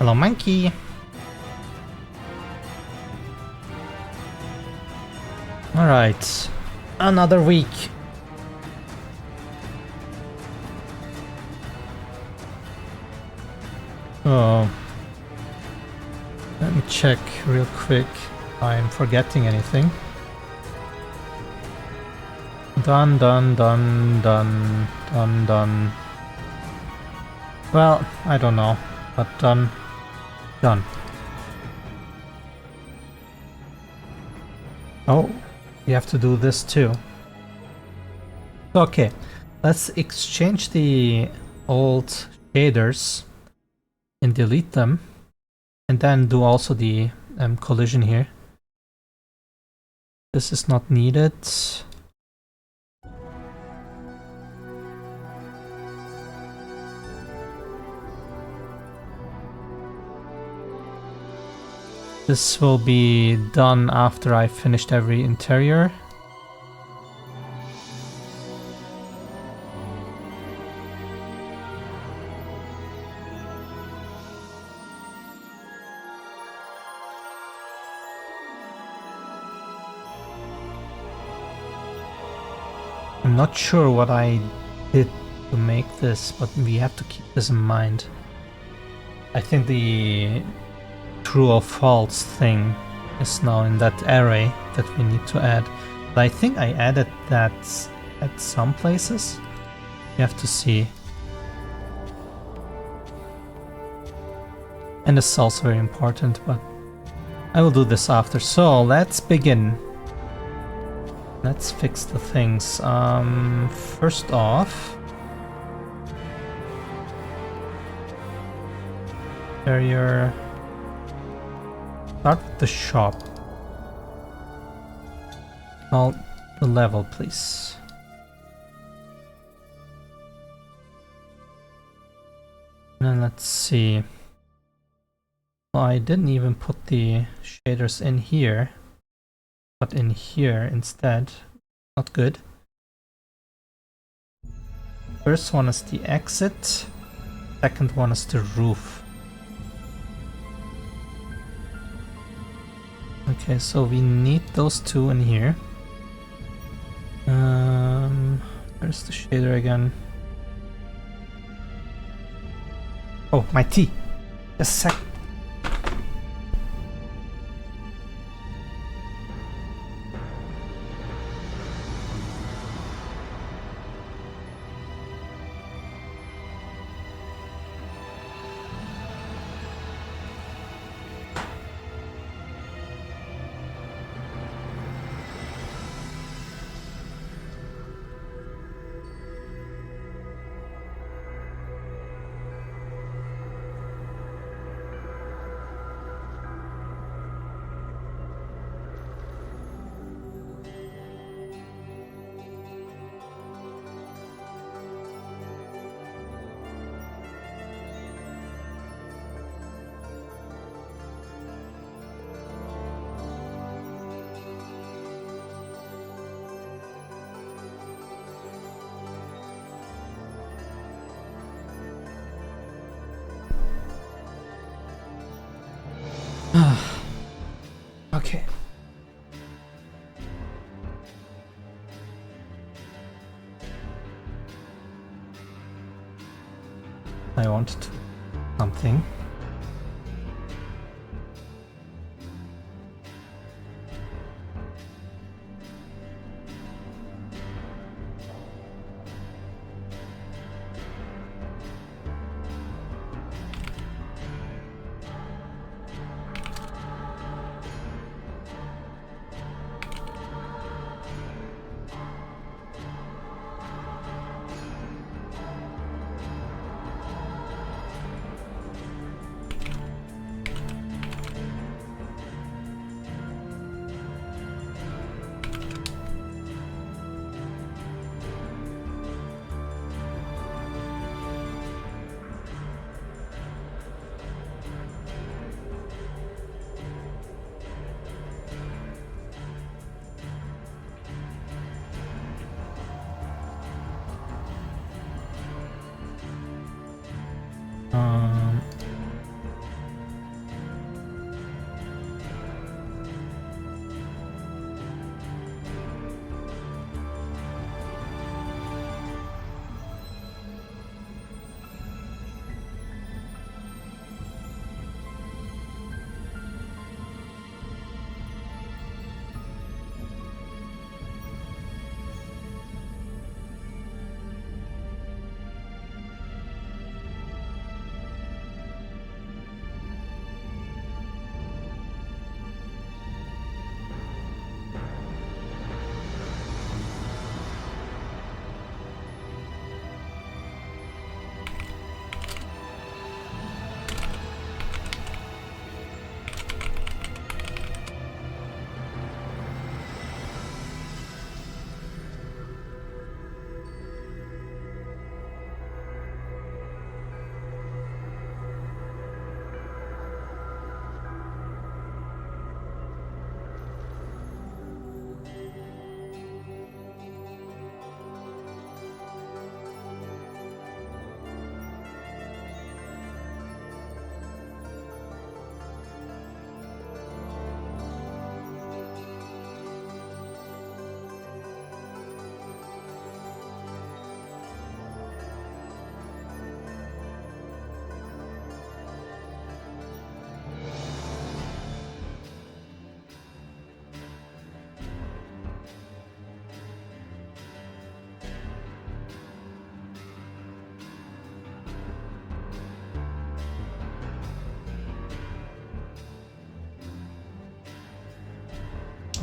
Hello, monkey. All right, another week. Oh, let me check real quick if I'm forgetting anything. Done. Well, I don't know, but done. Oh, you have to do this too. Okay, let's exchange the old shaders and delete them, and then do also the collision here. This is not needed. This will be done after I finished every interior. I'm not sure what I did to make this, but we have to keep this in mind. I think the true or false thing is now in that array that we need to add. But I think I added that at some places. You have to see. And this is also very important, but I will do this after. So let's begin. Let's fix the things. First off, interior. Start with the shop. Well, the level, please. And then let's see. Well, I didn't even put the shaders in here, but in here instead. Not good. First one is the exit. Second one is the roof. Okay, so we need those two in here. Where's the shader again? Oh, my tea. Just a sec. Okay. I wanted to something.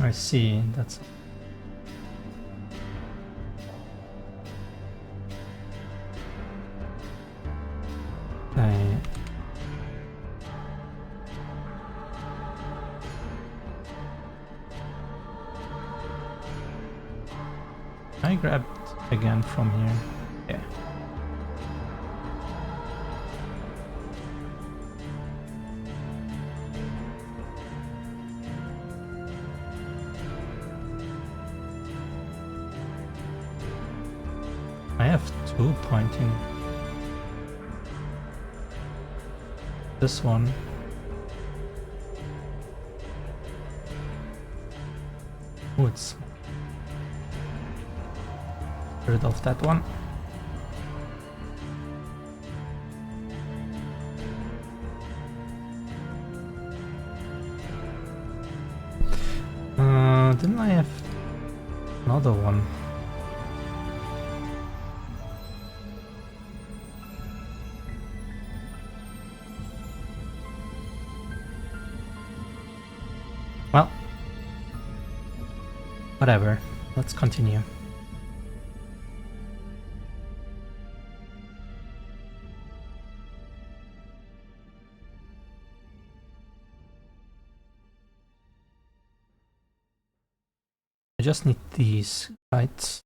I see, that's... I grabbed again from here. Yeah. I have 2 pointing. This one. Oh, it's rid of that one. Didn't I have another one? Well, whatever. Let's continue. I just need these, right?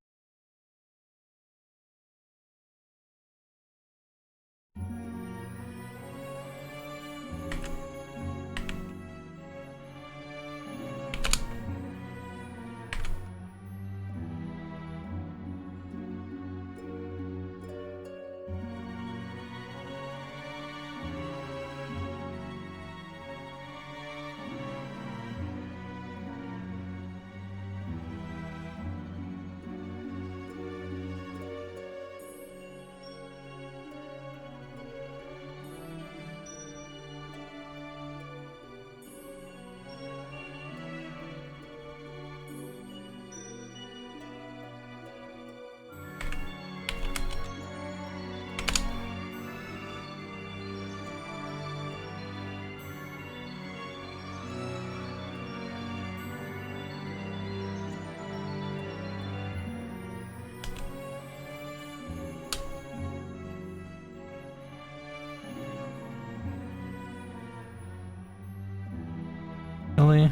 Really?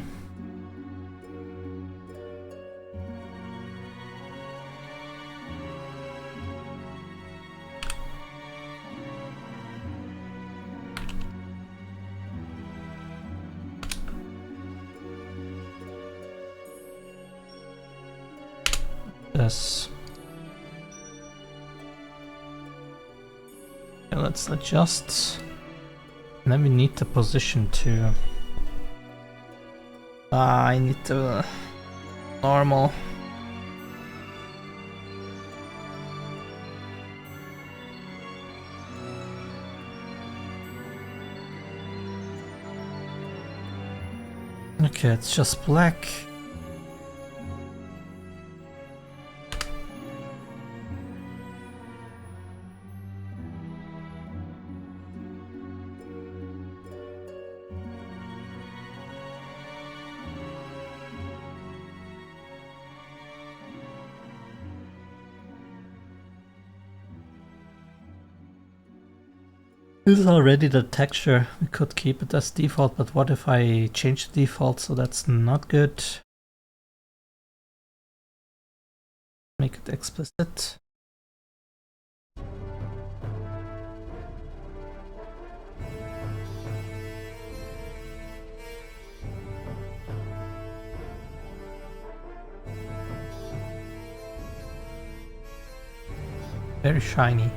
Yes. Okay, let's adjust. And then we need the position too. I need the normal. Okay, it's just black. This is already the texture. We could keep it as default, but what if I change the default, so that's not good. Make it explicit. Very shiny.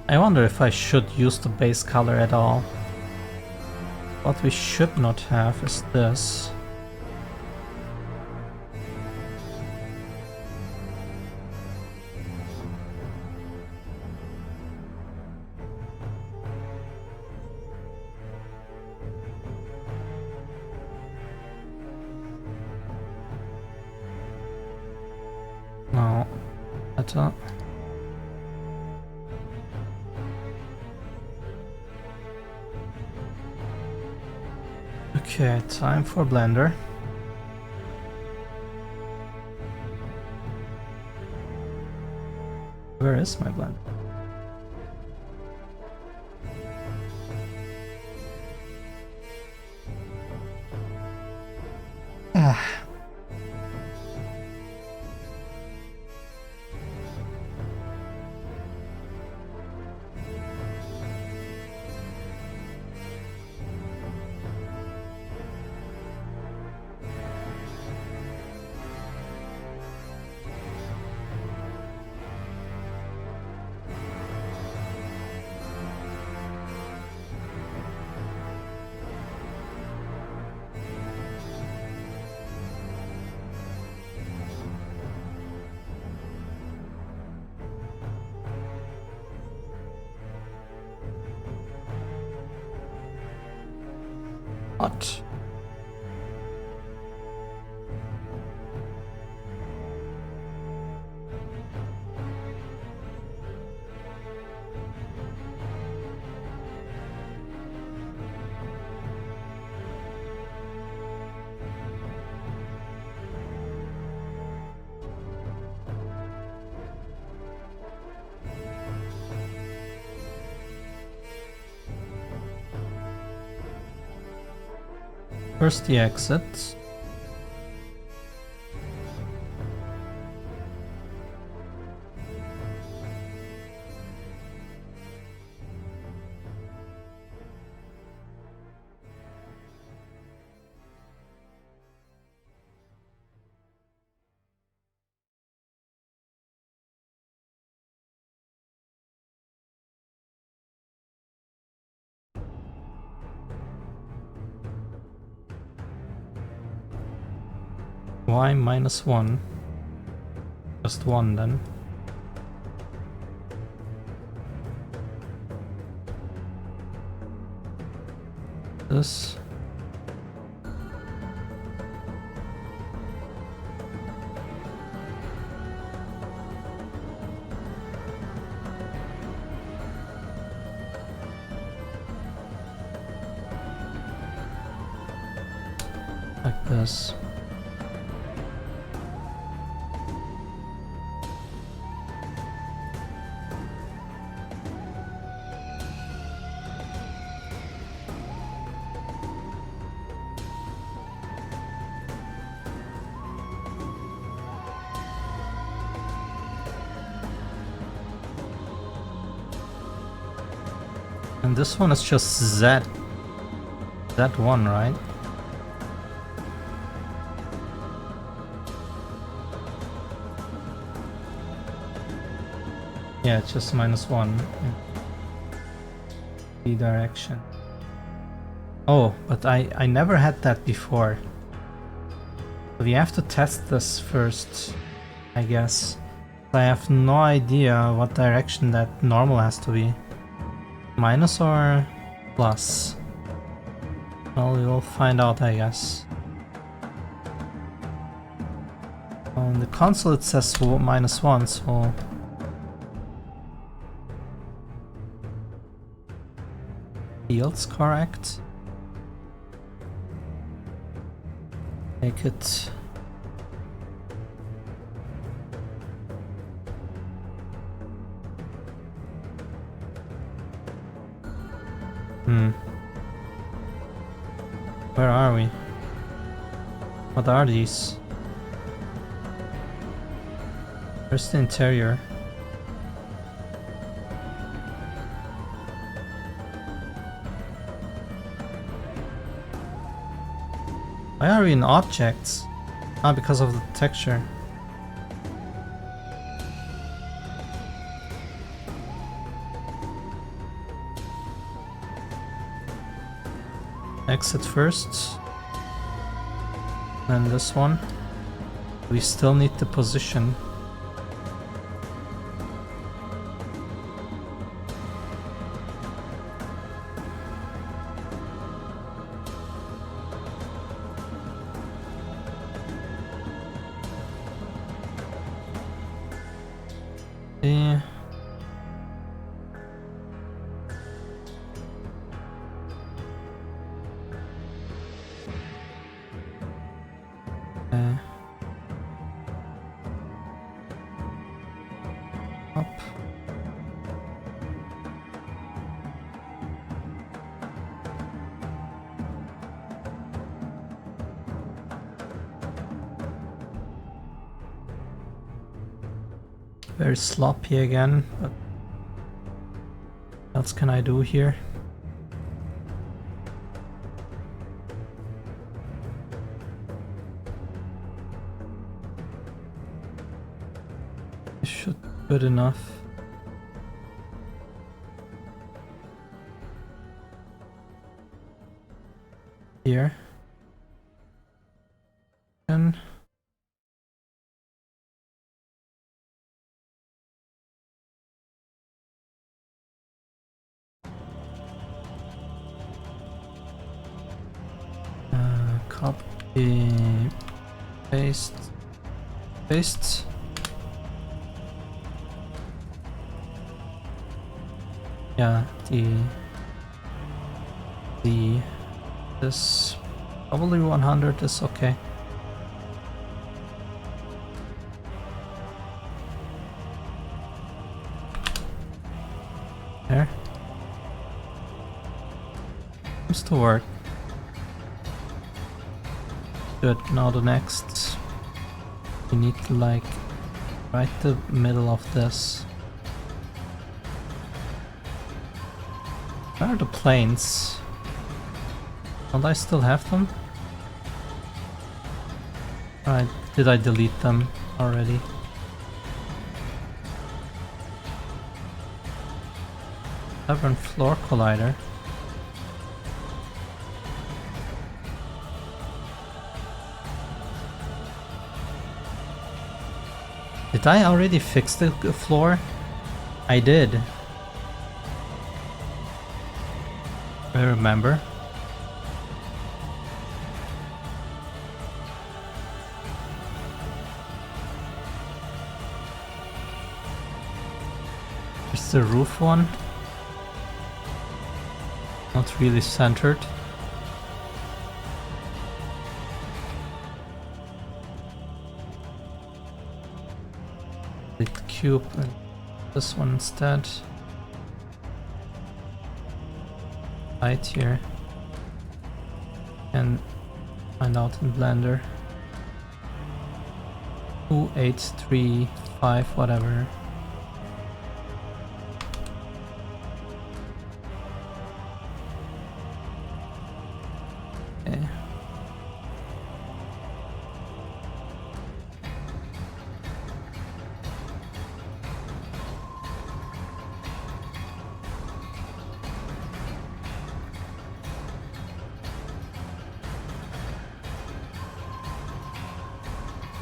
I wonder if I should use the base color at all. What we should not have is this. water. Okay, time for blender. Where is my blender? Ah. What? First the exit. Why -1? Just 1 then. This. Like this. And this one is just Z. Z1, right? Yeah, it's just -1 in the direction. Oh, but I never had that before. We have to test this first, I guess. I have no idea what direction that normal has to be. Minus or plus? Well, we will find out, I guess. On the console it says -1, so... Feels correct. Make it... Where are we? What are these? Where's the interior? Why are we in objects? Ah, because of the texture. Exit first. Then this one. We still need the position. see. Up. Very sloppy again, but what else can I do here? This should be good enough. Here. And copy, paste. Yeah, this probably 100 is okay. There. Seems to work. Good, now the next, we need to like right the middle of this. Where are the planes? Don't I still have them? Right, did I delete them already? Severn Floor Collider. Did I already fix the floor? I did. I remember. Is the roof one? Not really centered. The cube and this one instead. Right here. And find out in Blender. 2835 whatever. Okay.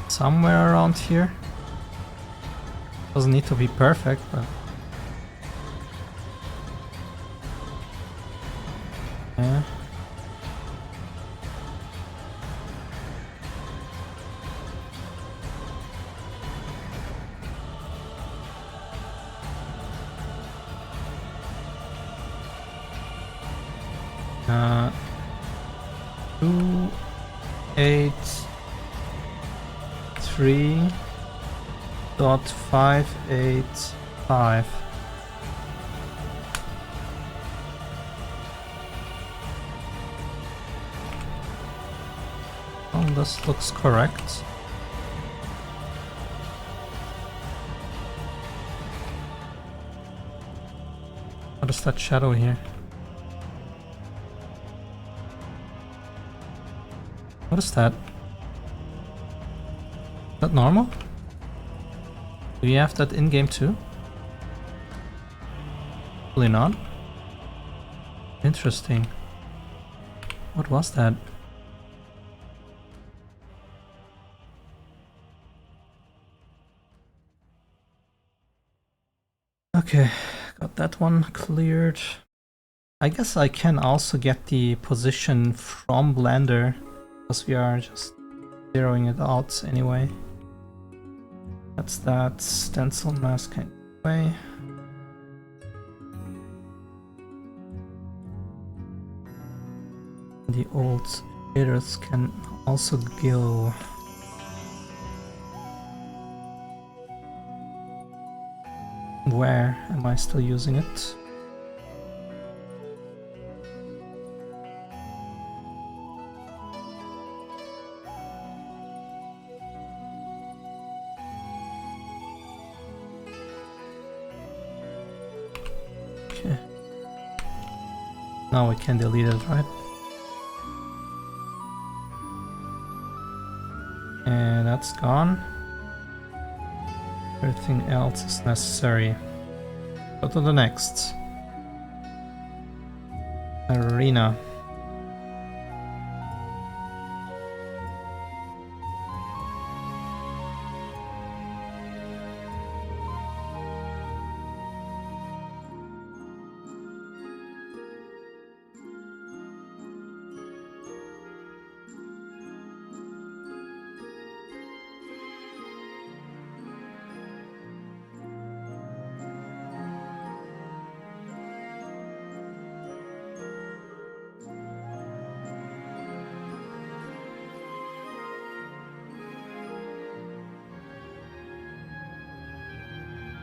Somewhere around here. Doesn't need to be perfect, but yeah. Uh, 2, 8, 3.585. Well, this looks correct. What is that shadow here? What is that? Is that normal? Do you have that in-game too? Probably not. Interesting. What was that? Okay, got that one cleared. I guess I can also get the position from Blender, because we are just zeroing it out anyway. That's that stencil mask. way. The old shaders can also go. Where am I still using it? Okay. Now we can delete it, right? And that's gone. Everything else is necessary. Go to the next. Arena.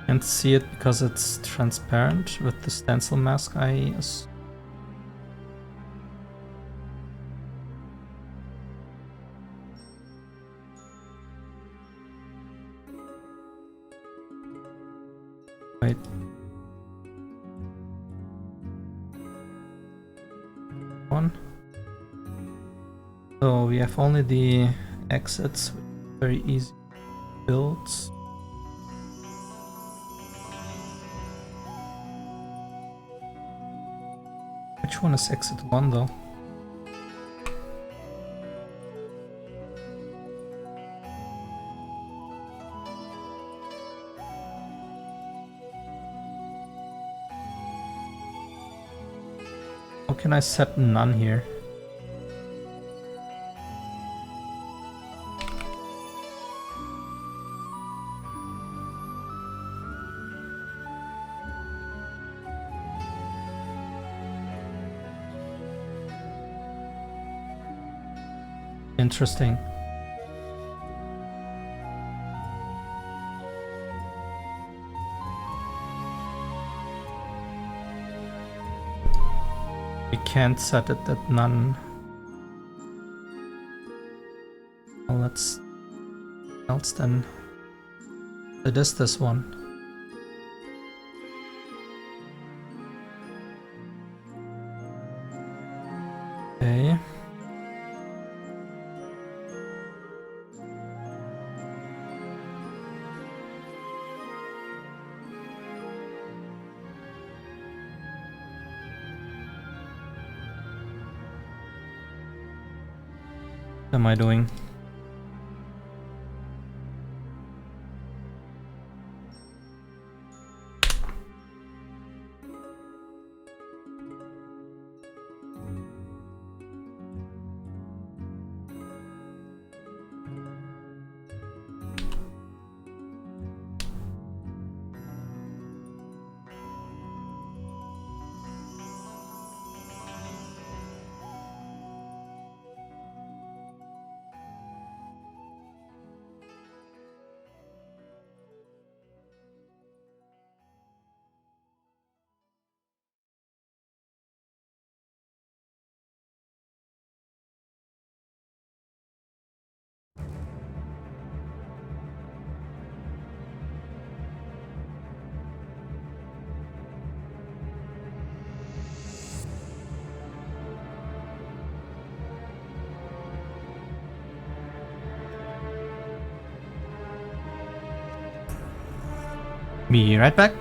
Can't see it because it's transparent with the stencil mask, I assume. Wait. One. So we have only the exits, very easy builds. Which one is exit 1 though? How can I set none here? Interesting. We can't set it at none. Well, let's else then. It is this one. Okay. What am I doing? Be right back.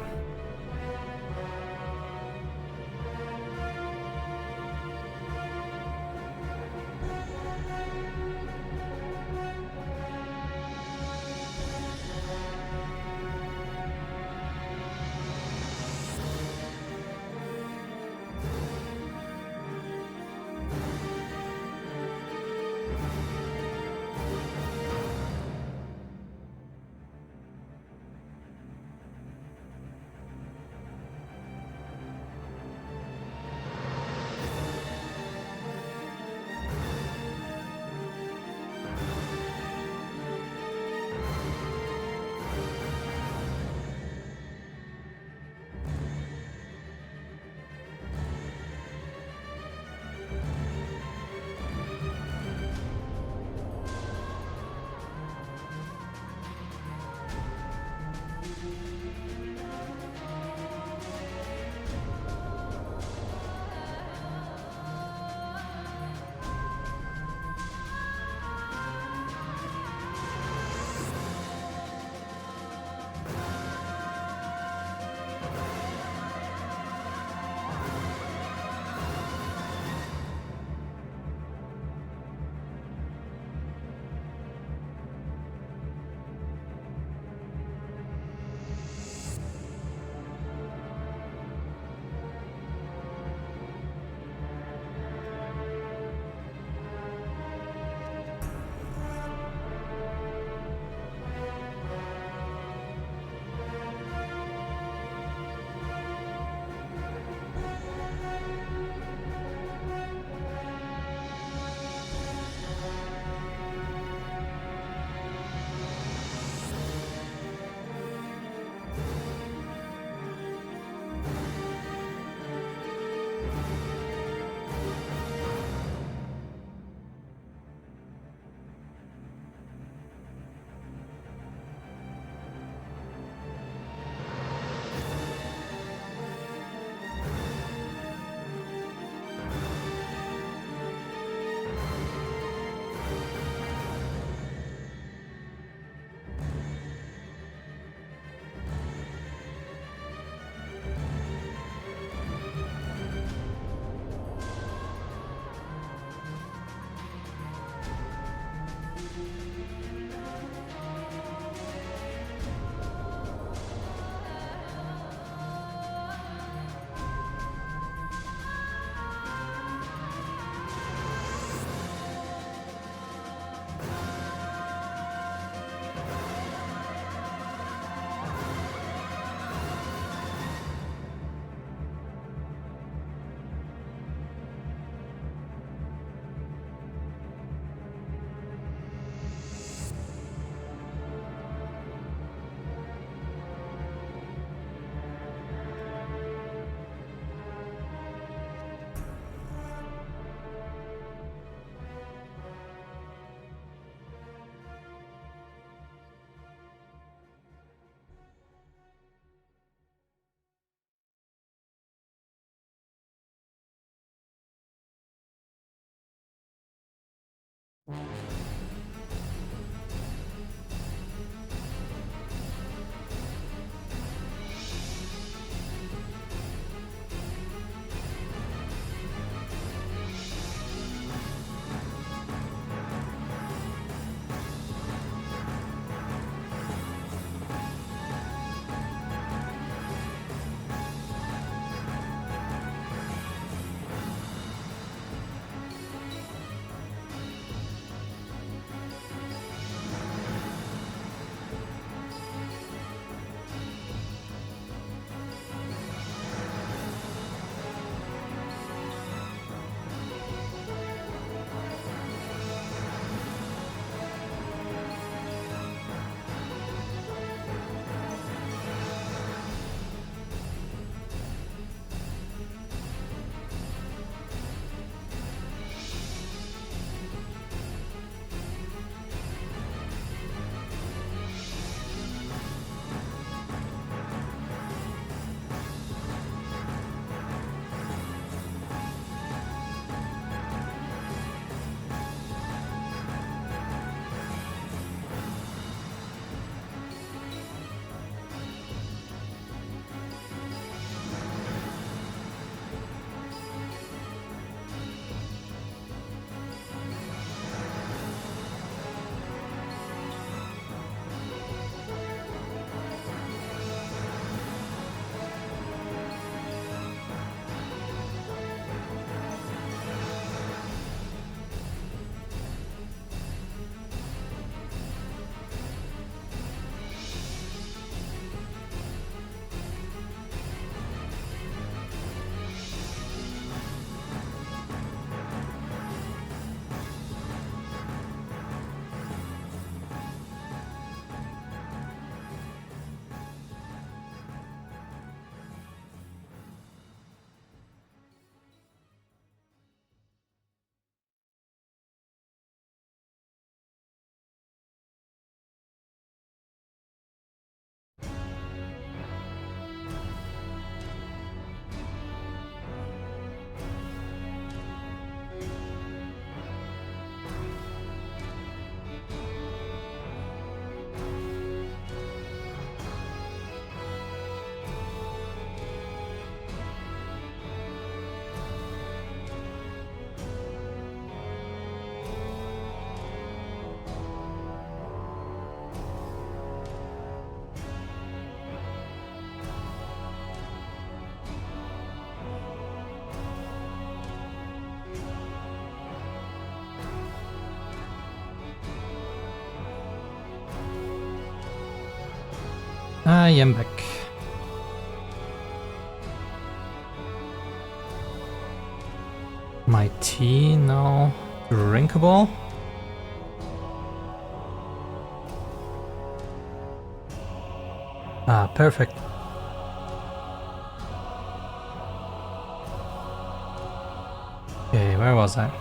I am back. My tea now drinkable. Ah, perfect. Okay, where was I?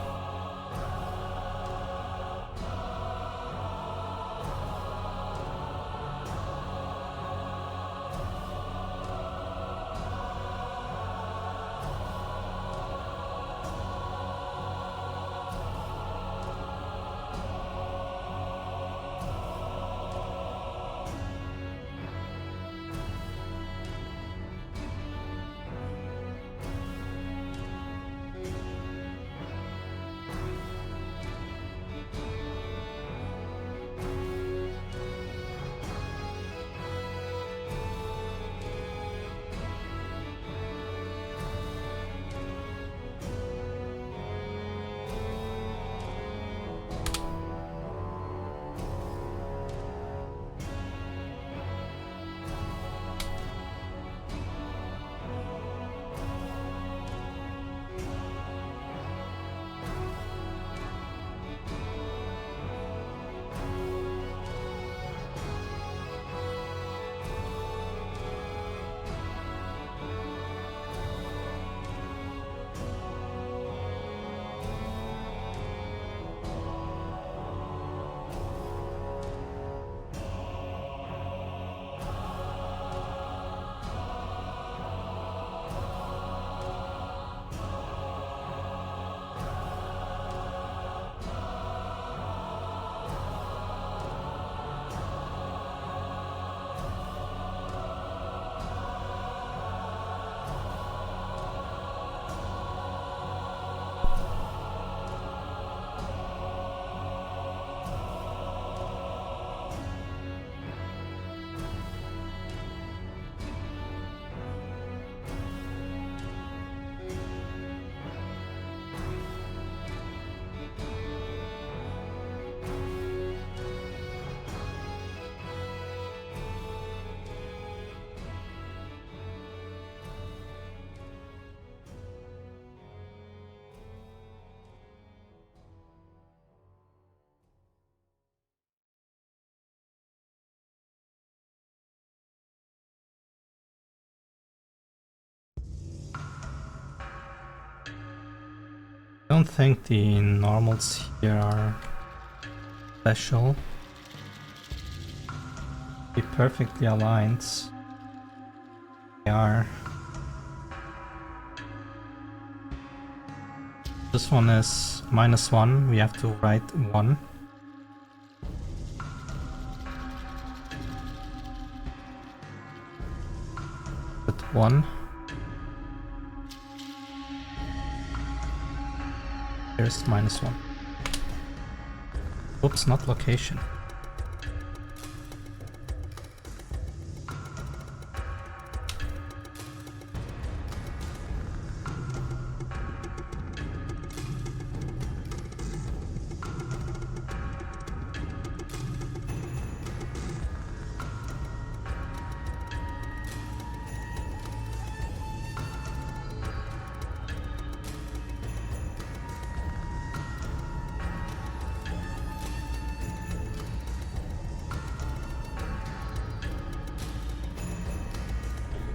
don't think the normals here are special. Be perfectly aligned. They are. This one is -1, we have to write 1. Put 1. Here's -1. Oops, not location.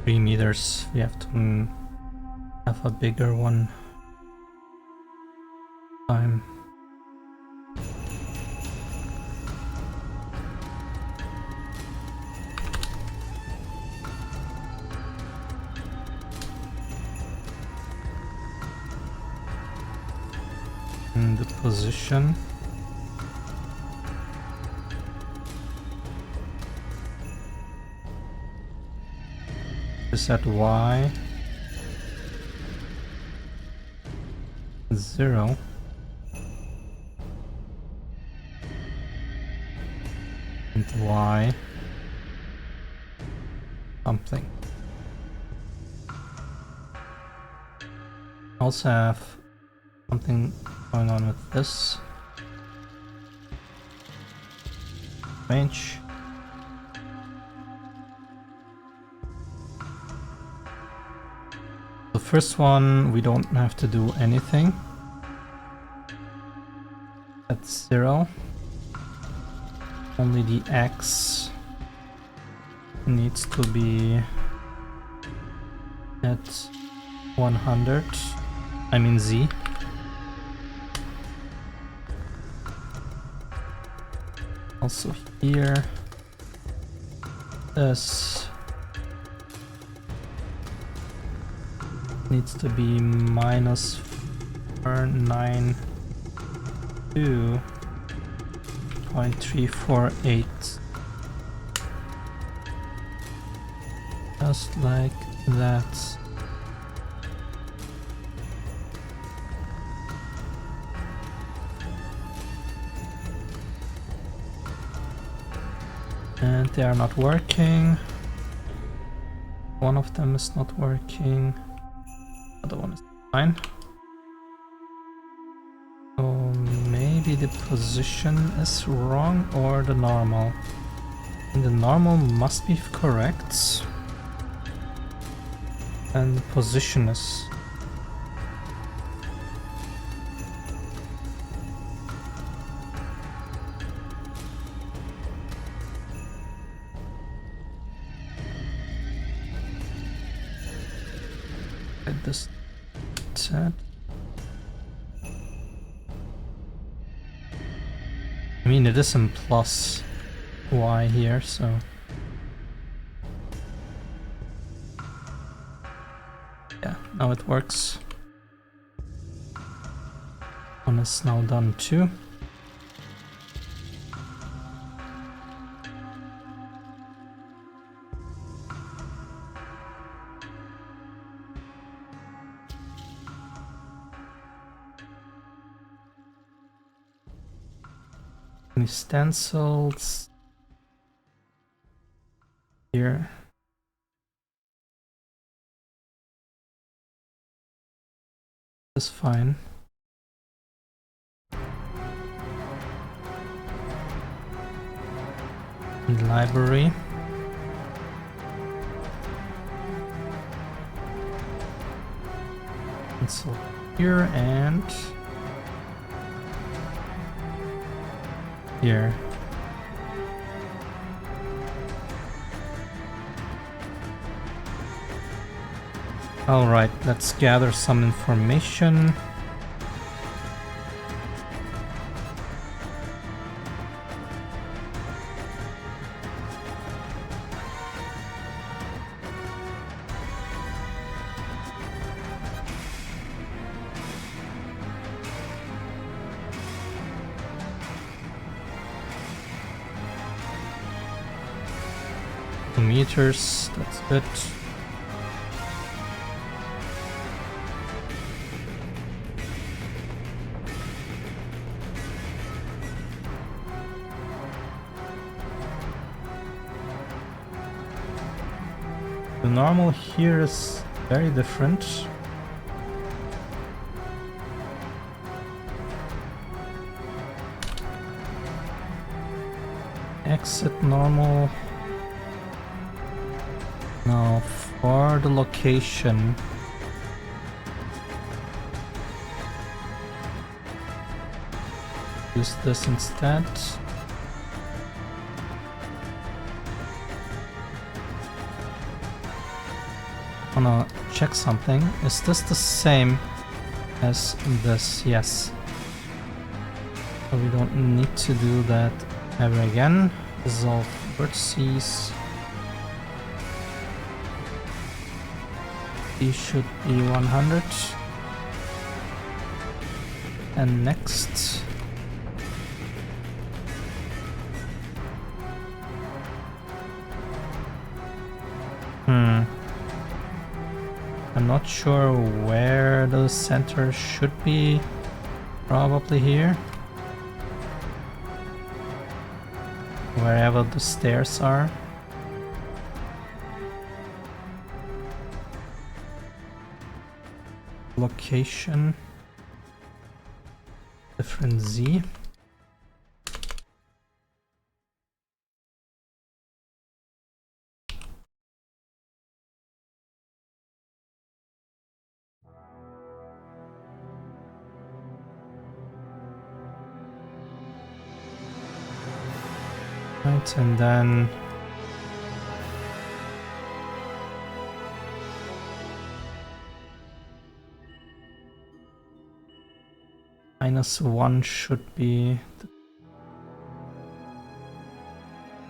Meters, we have to have a bigger one time. And the position. Is at Y 0 and Y something. Also have something going on with this range. The first one, we don't have to do anything. That's 0. Only the X needs to be at 100. I mean Z. Also here, this needs to be -492.348. Just like that. And they are not working. One of them is not working. Other one is fine. So maybe the position is wrong or the normal. And the normal must be correct. And the position is this set. I mean, it is in plus Y here, so yeah, now it works. One is now done too. Any stencils here? Is fine. And library. Stencil here and here. Alright, let's gather some information. 2 meters, that's good. The normal here is very different. Exit normal. Now for the location. Use this instead. I wanna check something. Is this the same as this? Yes. So we don't need to do that ever again. Dissolve vertices. These should be 100. And next. I'm not sure where the center should be. Probably here. Wherever the stairs are. Location. Different Z. Right, and then -1 should be the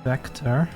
vector.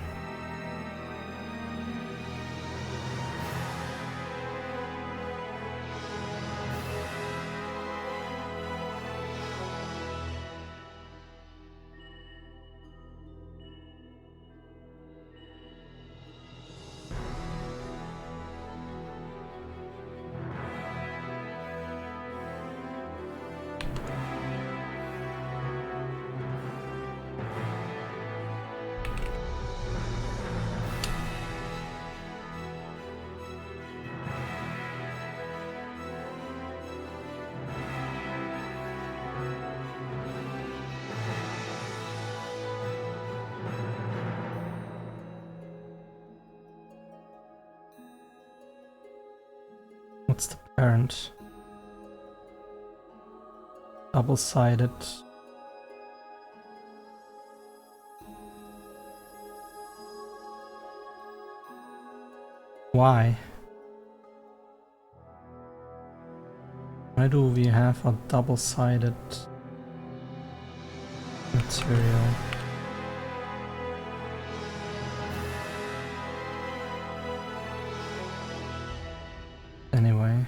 What's the parent? Double-sided. Why? Why do we have a double-sided material? Anyway.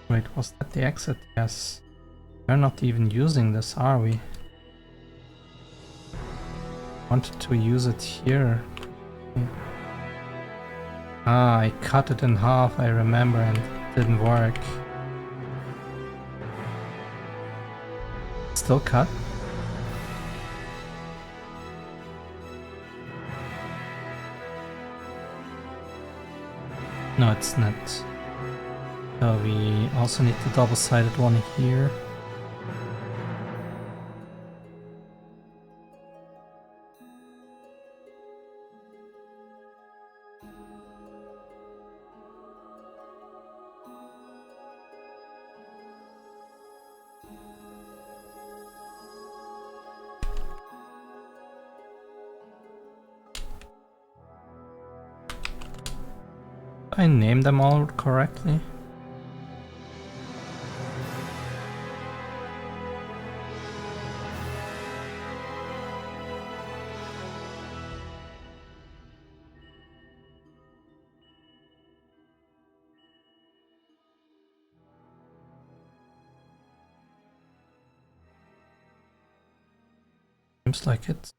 Wait, was that the exit? Yes. We're not even using this, are we? Wanted to use it here. Ah, I cut it in half, I remember, and it didn't work. Still cut? No, it's not. So we also need the double-sided one here. I named them all correctly. Seems like it.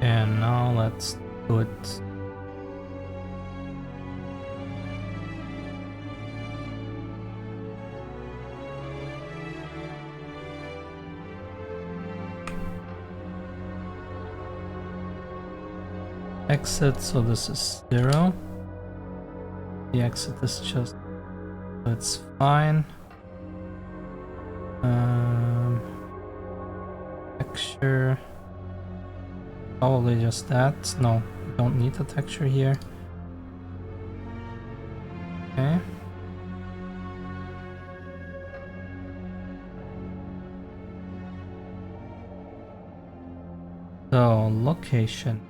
And now let's do it. Exit, so this is 0. The exit is just, that's fine. Texture. Probably just that. No, don't need a texture here. Okay. So, location.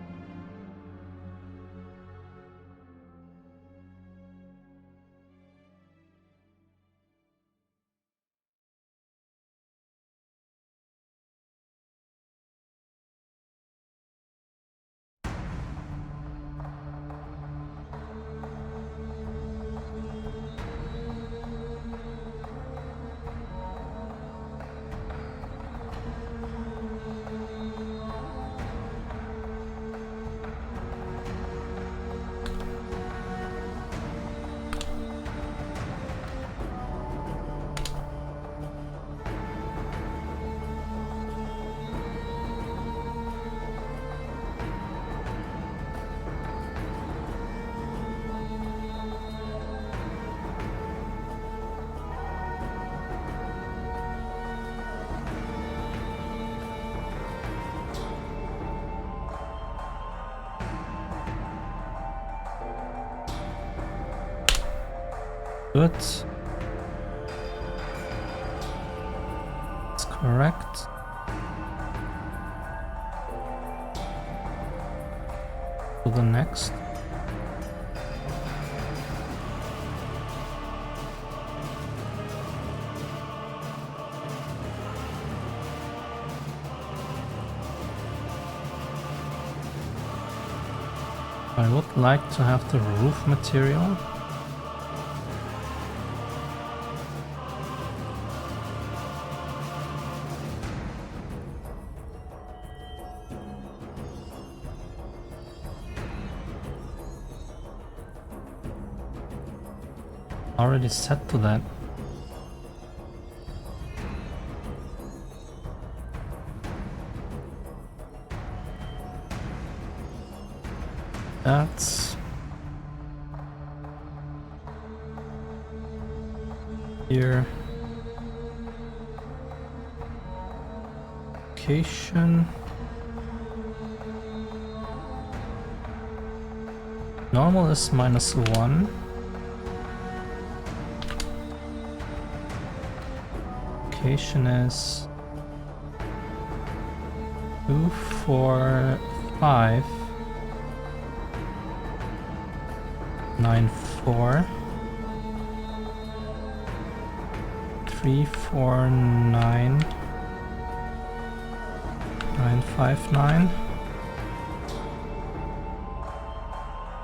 Good. That's correct. To the next. I would like to have the roof material. Already set to that. That's here. Location. Normal is -1. Location is 2, 4, 5, 9, 4. 349 959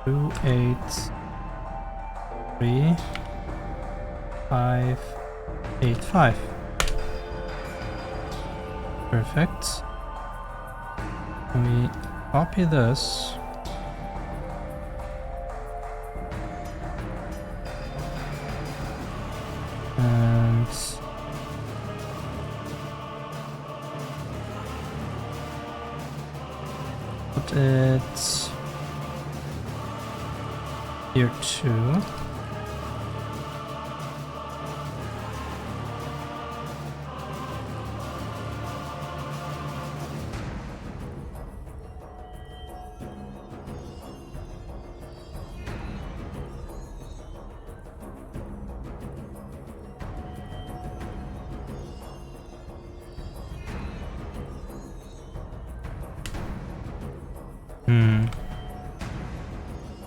283 585. Perfect. We copy this. And put it here too.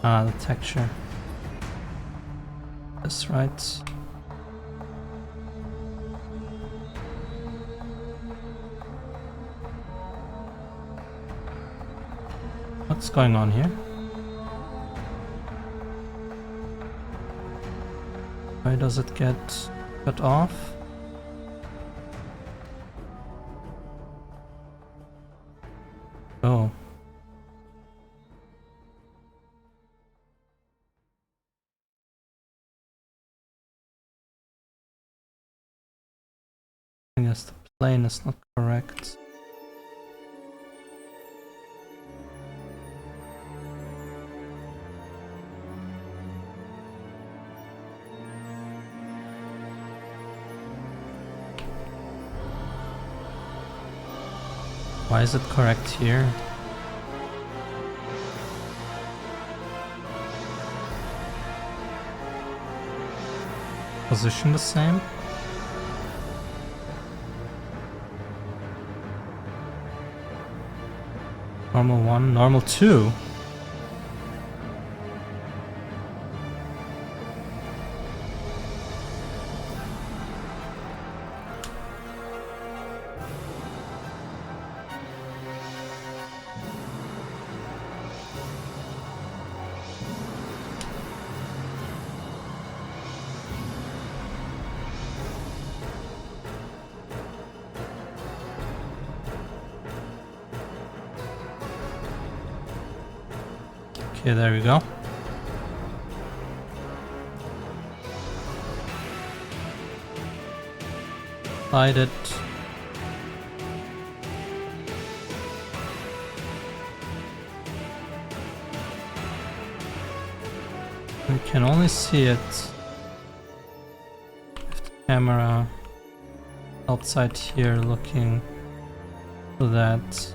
The texture. That's right. What's going on here? Why does it get cut off? Oh. I guess the plane is not correct. Why is it correct here? Position the same? Normal 1, normal 2. Okay, there we go. Slide it. We can only see it with the camera outside here looking to that.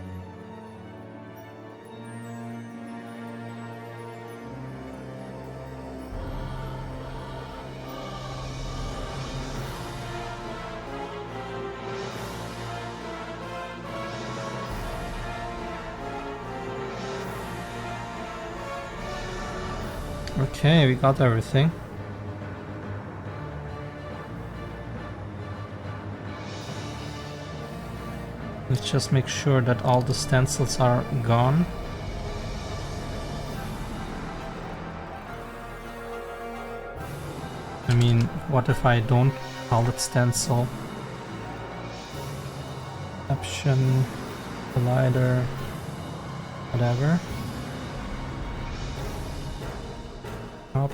Okay, we got everything. Let's just make sure that all the stencils are gone. I mean, what if I don't call it stencil? Option, collider, whatever. Up.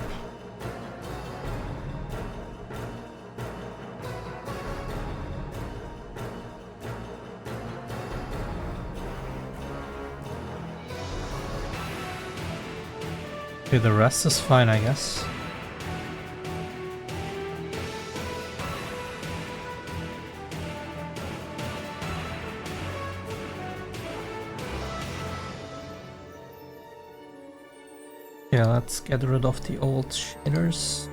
Okay, the rest is fine, I guess. Yeah, let's get rid of the old shaders.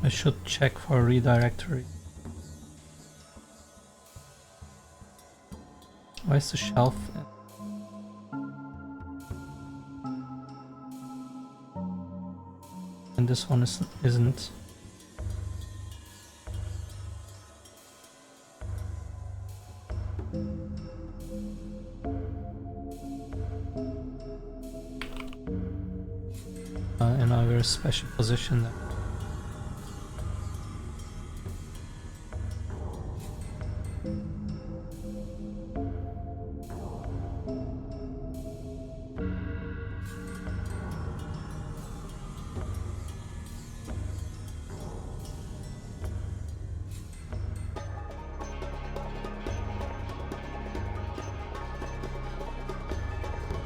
I should check for redirectory. Why is the shelf? And this one isn't. In a very special position there.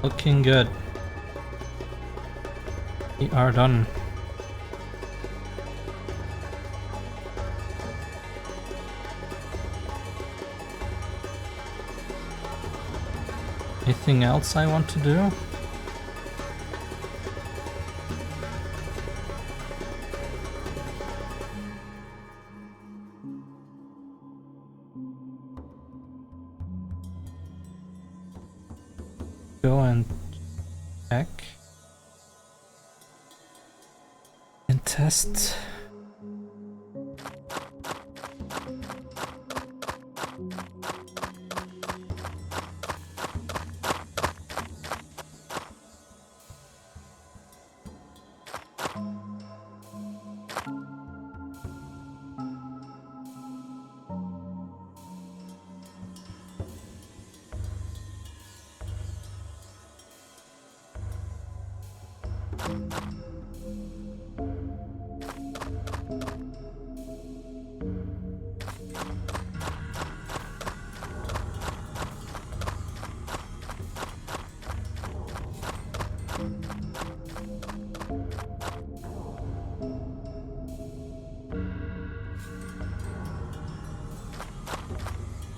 Looking good. We are done. Anything else I want to do? Go and check and test.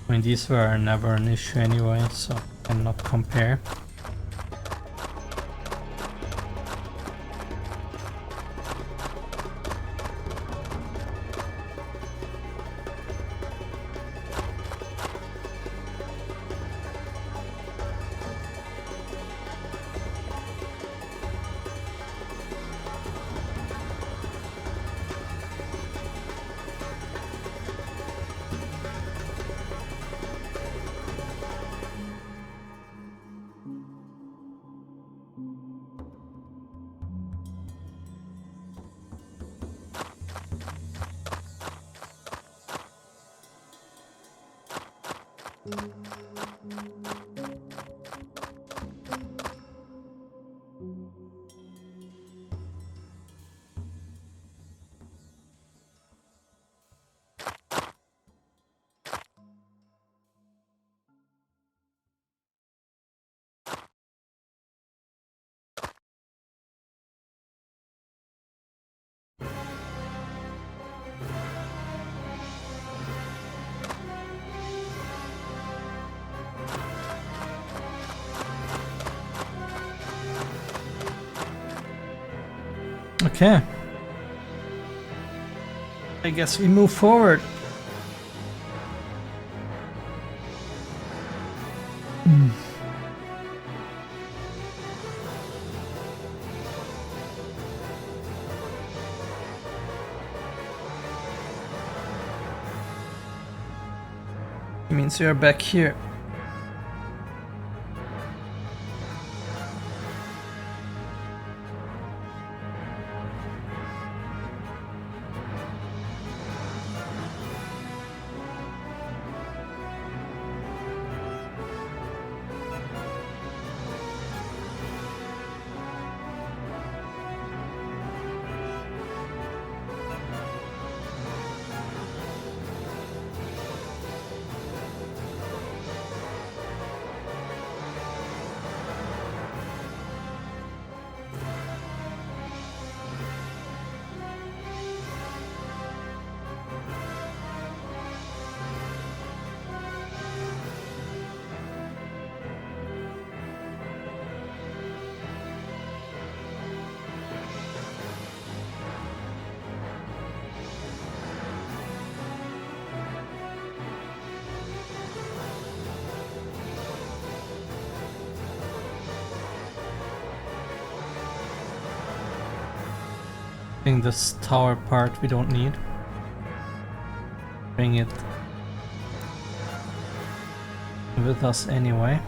I mean, these were never an issue anyway, so I cannot compare. Okay. I guess we move forward. It means we are back here. think this tower part we don't need. Bring it with us anyway.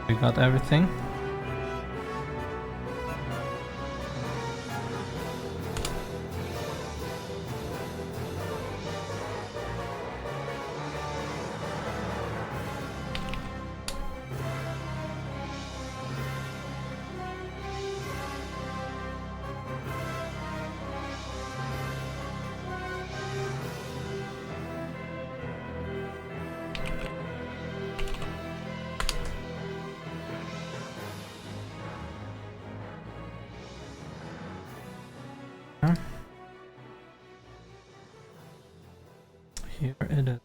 We got everything. Here it is.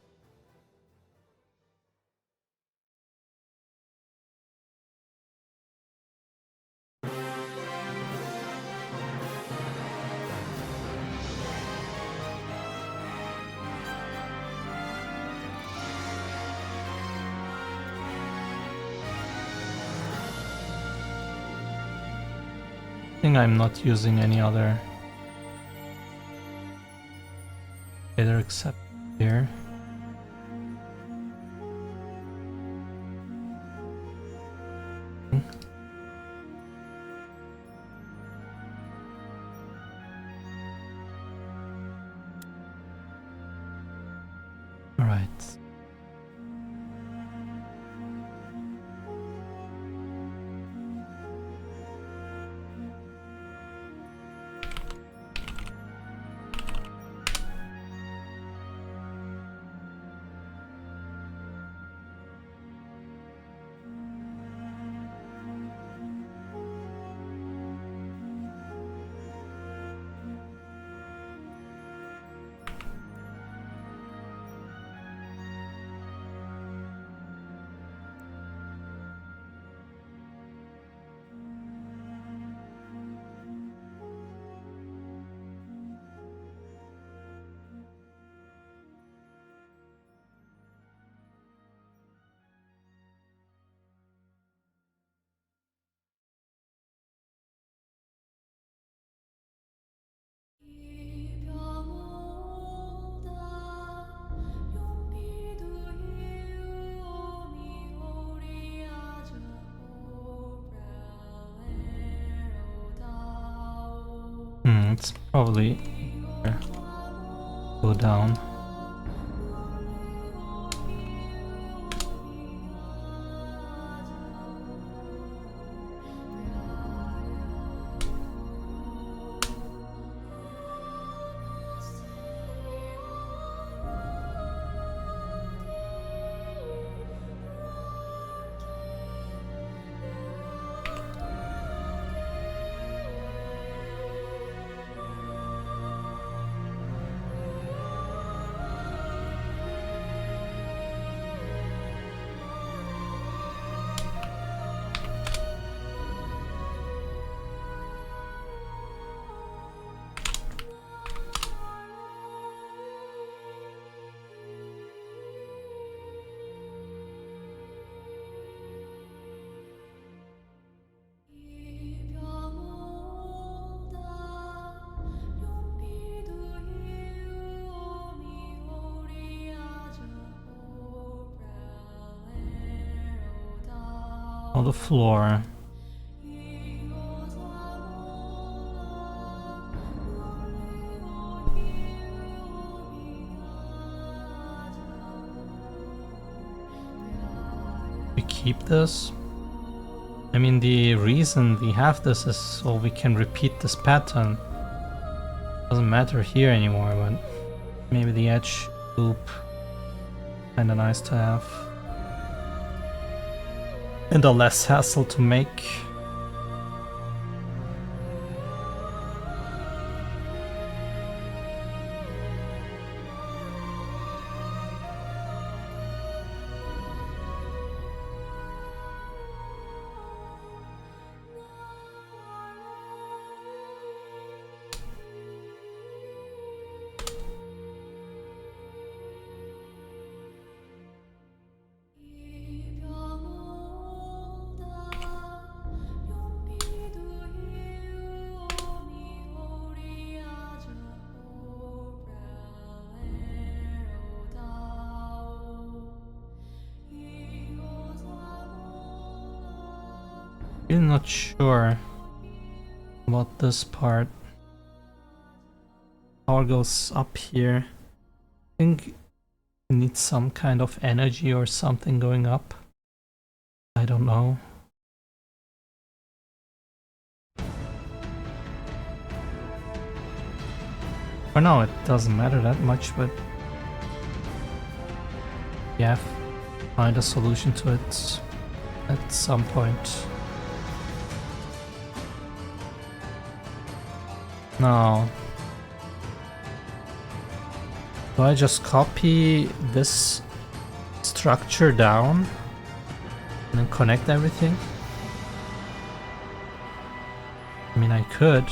I think I'm not using any other fader except here. All right. It's probably here. Go down. On the floor. We keep this. I mean, the reason we have this is so we can repeat this pattern. Doesn't matter here anymore, but maybe the edge loop kinda nice to have. And a less hassle to make. Really not sure about this part. Power goes up here. I think we need some kind of energy or something going up. I don't know. For now it doesn't matter that much, but yeah, find a solution to it at some point. Now, do I just copy this structure down and then connect everything? I mean, I could.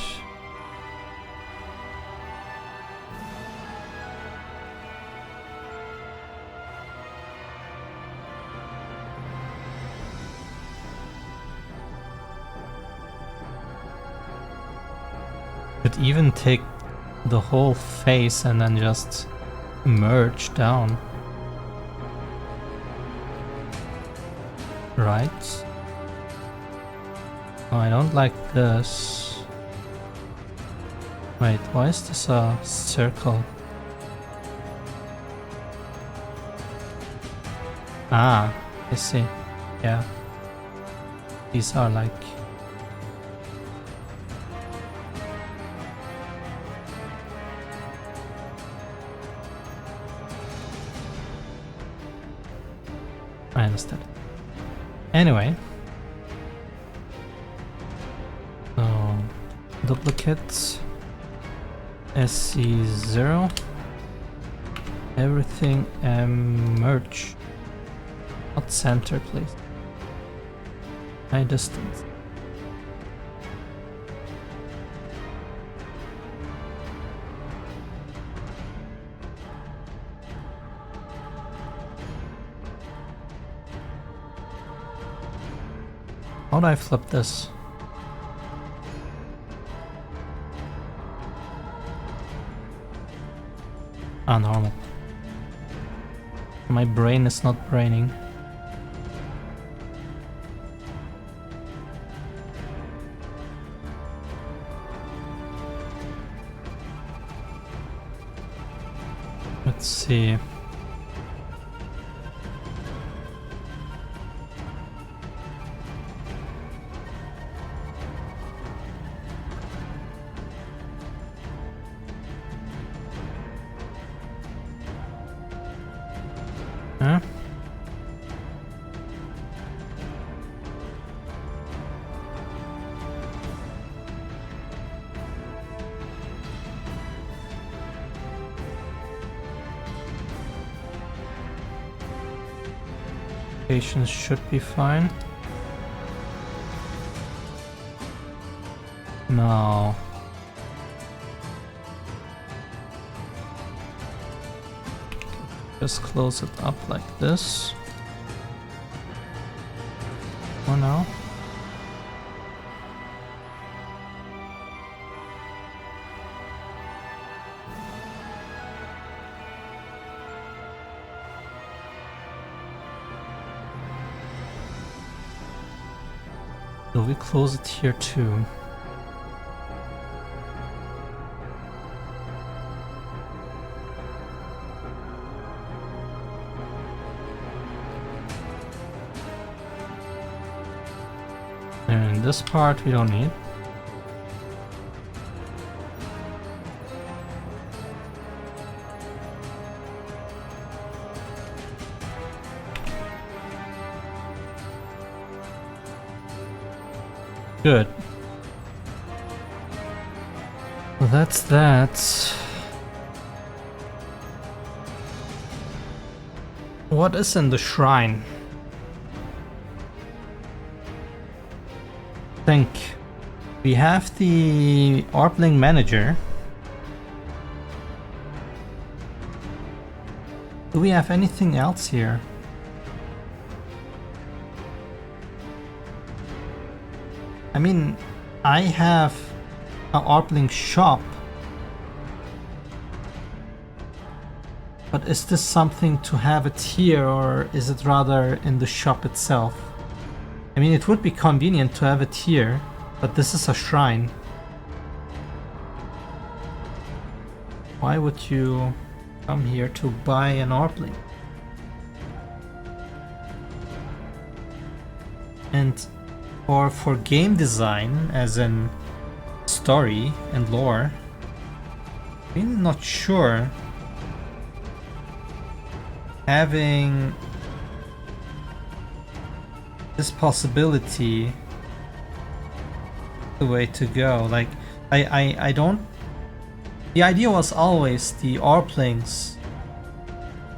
Could even take the whole face and then just merge down. Right? Oh, I don't like this. Wait, why is this a circle? Ah, I see. Yeah. These are like... I understand. Anyway. So, duplicate SC0. Everything merge. Not center, please. High distance. How do I flip this? Ah, normal. My brain is not braining. Let's see. Huh? Patience should be fine. No. Just close it up like this. For now. So we close it here too. And this part we don't need. Good. Well, that's that. What is in the shrine? Think. We have the Arpling manager. Do we have anything else here? I mean, I have an Arpling shop. But is this something to have it here, or is it rather in the shop itself? I mean, it would be convenient to have it here, but this is a shrine. Why would you come here to buy an Orpling? And for game design, as in story and lore, I'm not sure having this possibility the way to go. Like, I don't... The idea was always the Orplings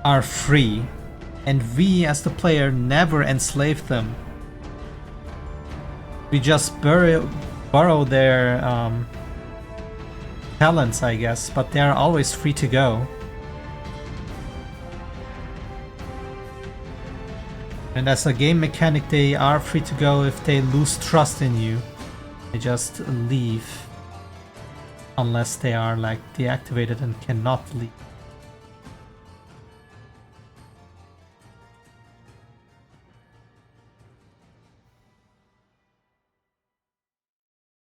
are free, and we as the player never enslave them. We just borrow their talents, I guess, but they are always free to go. And as a game mechanic, they are free to go if they lose trust in you. They just leave. Unless they are like deactivated and cannot leave.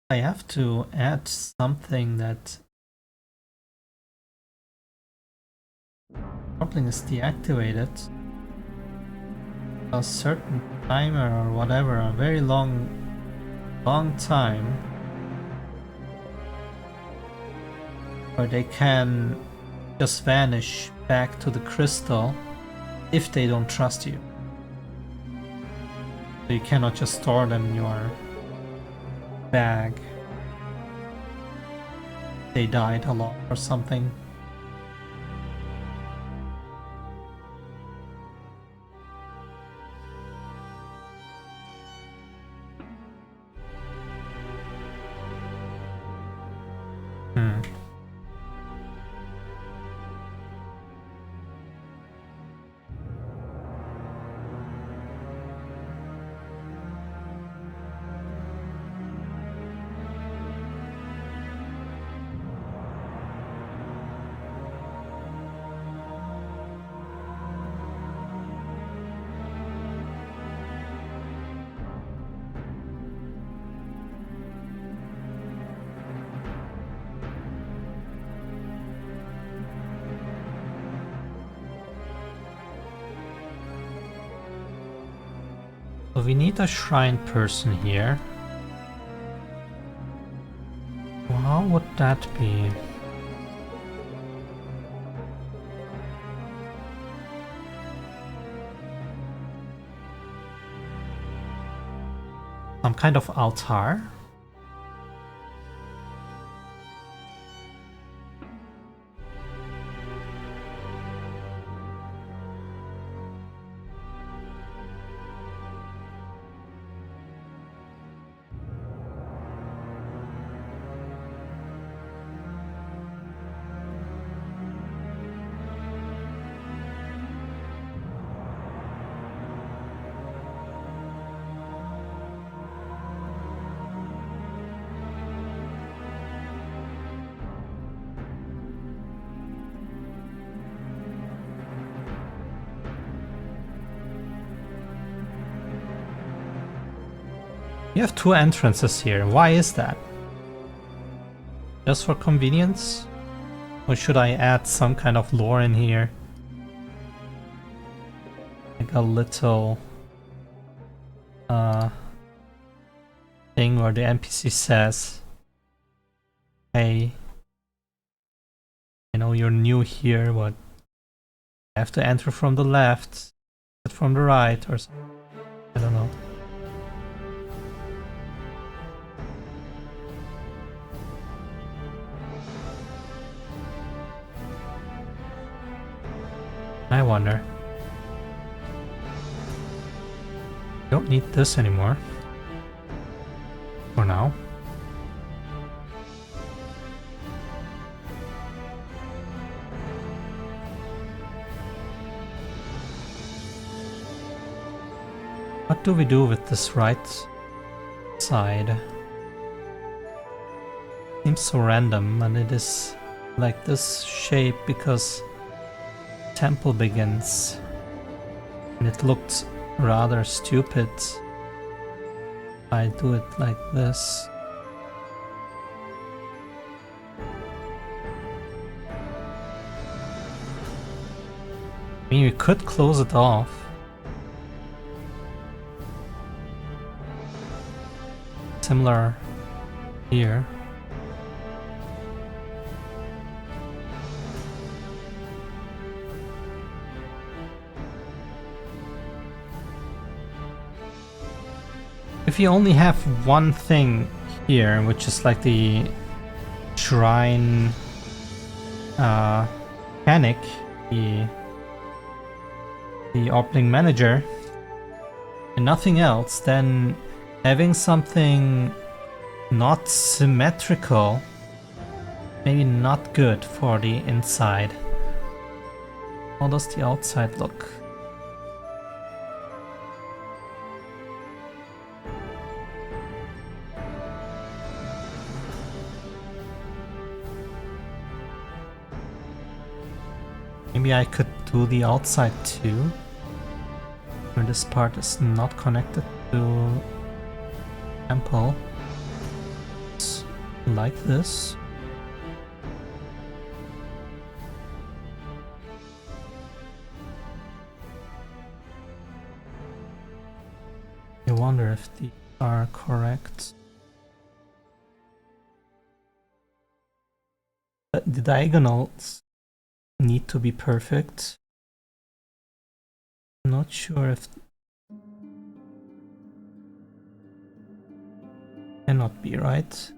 I have to add something that Orpling is deactivated. A certain timer or whatever, a very long time, where they can just vanish back to the crystal if they don't trust you. So you cannot just store them in your bag. They died a lot or something. So we need a shrine person here. Well, how would that be? Some kind of altar? You have two entrances here. Why is that? Just for convenience? Or should I add some kind of lore in here? Like a little thing where the NPC says, hey, I know you're new here, but I have to enter from the left, from the right, or something. I don't know. I wonder. Don't need this anymore. For now. What do we do with this right side? Seems so random, and it is like this shape because temple begins, and it looked rather stupid I do it like this. I mean, we could close it off. Similar here. If you only have one thing here, which is like the shrine mechanic, the opening manager, and nothing else, then having something not symmetrical, maybe not good for the inside. How does the outside look? Maybe I could do the outside too, where this part is not connected to temple. It's like this. I wonder if these are correct. The diagonals need to be perfect. I'm not sure if cannot be right.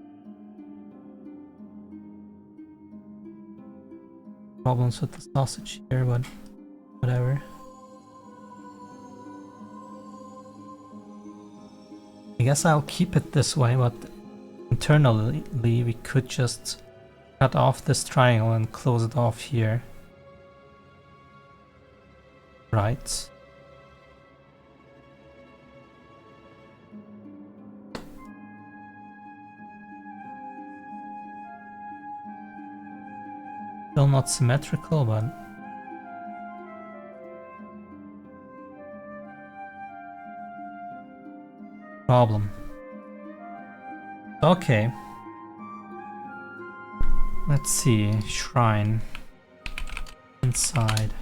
Problems with the sausage here, but whatever. I guess I'll keep it this way, but internally we could just cut off this triangle and close it off here. Right. Still not symmetrical, but problem. Okay. Let's see. Shrine. Inside.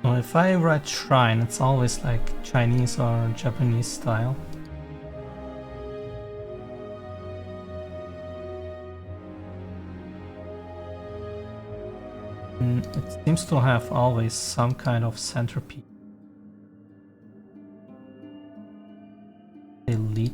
Well, if I write shrine, it's always like Chinese or Japanese style. It seems to have always some kind of centerpiece. Elite.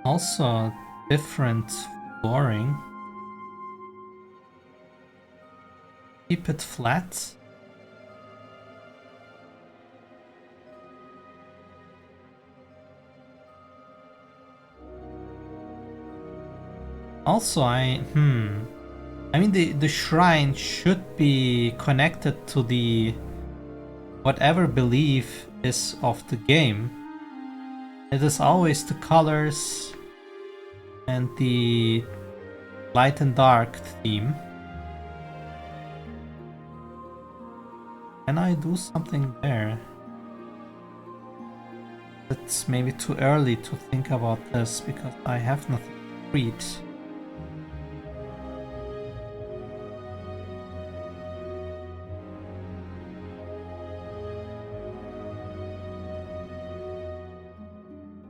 Also different flooring. Keep it flat. Also, I mean the shrine should be connected to the whatever belief is of the game. It is always the colors and the light and dark theme. Can I do something there? it's maybe too early to think about this because I have nothing to read.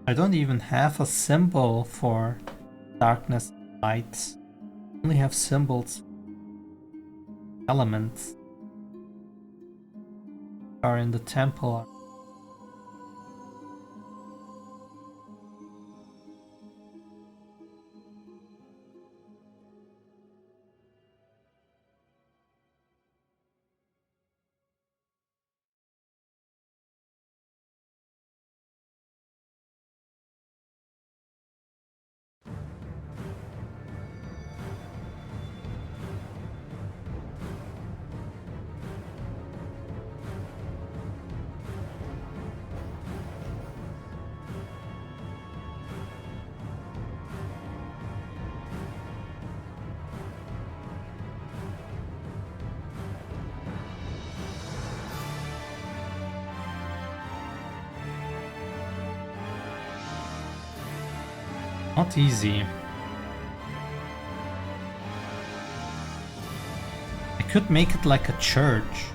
I don't even have a symbol for darkness and light. I only have symbols, elements are in the temple. Not easy. I could make it like a church.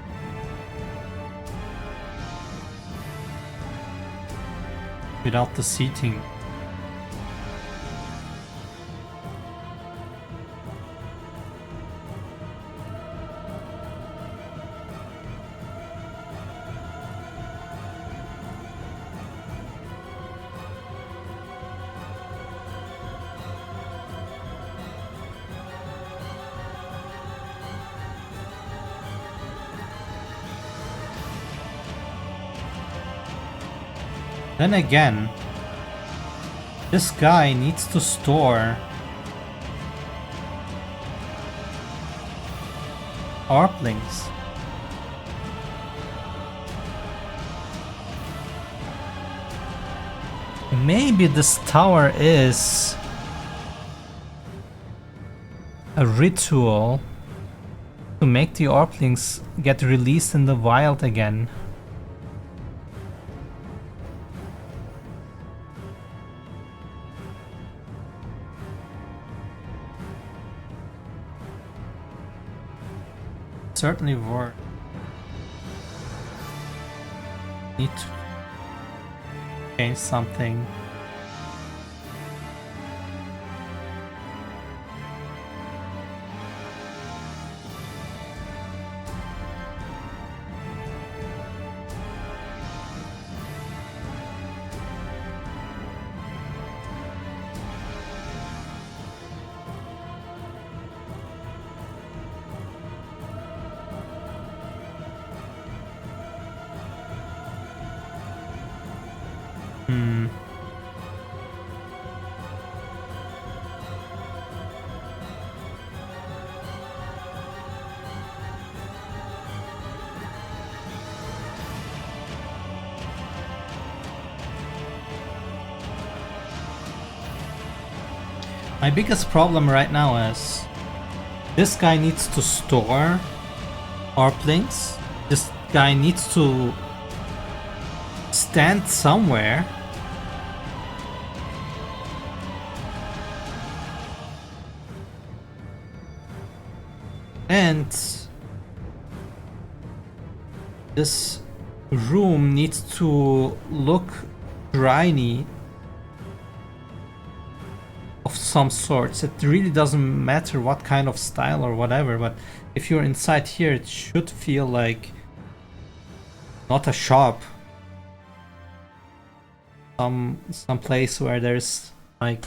Without the seating. Then again, this guy needs to store Arplings. Maybe this tower is a ritual to make the Arplings get released in the wild again. Certainly work. Need to change something. My biggest problem right now is this guy needs to store Arplings. This guy needs to stand somewhere. And this room needs to look shiny of some sorts. It really doesn't matter what kind of style or whatever, but if you're inside here, it should feel like not a shop. Some place where there's like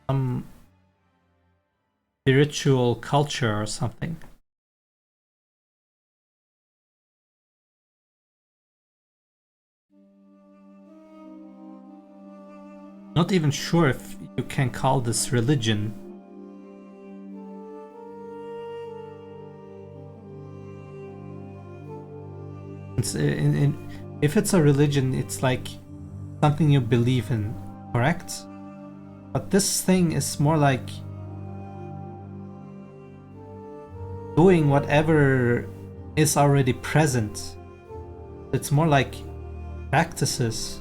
some spiritual culture or something. Not even sure if you can call this religion. If it's a religion, it's like something you believe in, correct? But this thing is more like doing whatever is already present. It's more like practices.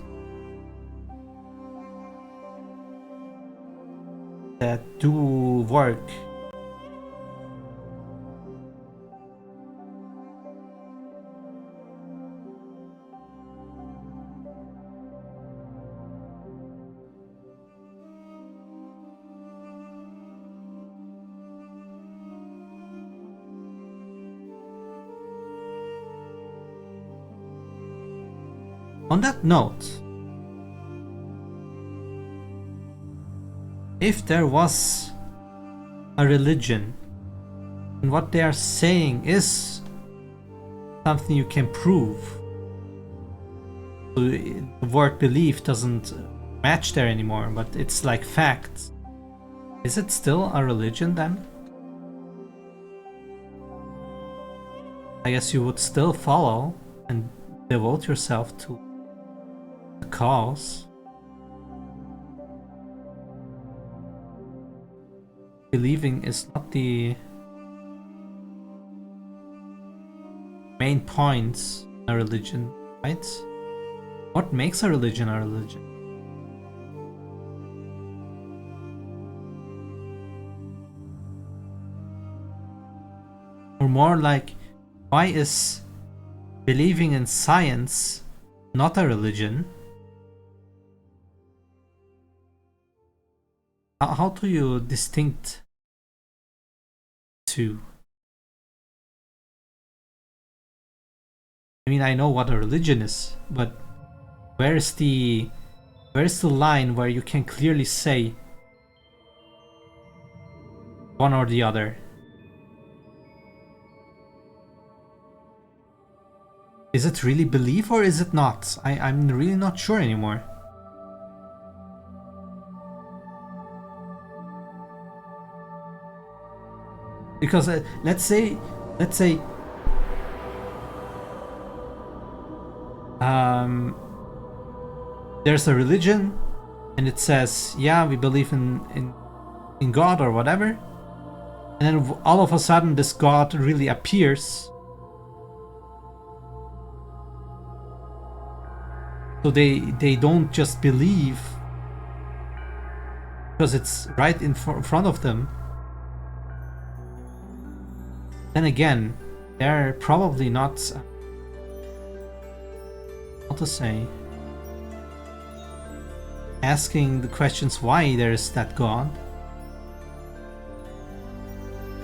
that do work. On that note, if there was a religion and what they are saying is something you can prove, so the word belief doesn't match there anymore, but it's like facts, is it still a religion then? I guess you would still follow and devote yourself to the cause. Believing is not the main point in a religion, right? What makes a religion a religion? Or more like, why is believing in science not a religion? How do you distinct two? I mean, I know what a religion is, but where's the line where you can clearly say one or the other? Is it really belief or is it not? I'm really not sure anymore. Because let's say there's a religion and it says, yeah, we believe in God or whatever, and then all of a sudden this God really appears. So they don't just believe because it's right in front of them. Then again, they're probably not, how to say, asking the questions why there is that God.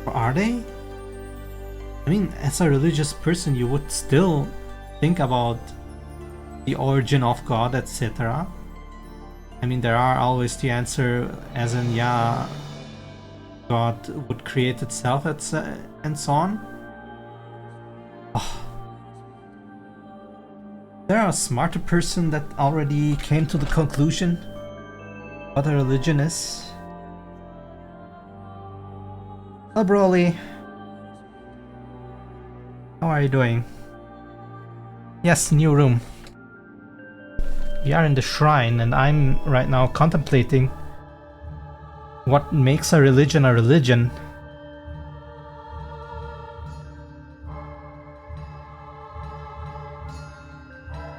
Or are they? I mean, as a religious person, you would still think about the origin of God, etc. I mean, there are always the answer, as in, yeah, God would create itself, and so on. Oh. There are a smarter person that already came to the conclusion what a religion is. Hello, Broly. How are you doing? Yes, new room. We are in the shrine, and I'm right now contemplating what makes a religion a religion.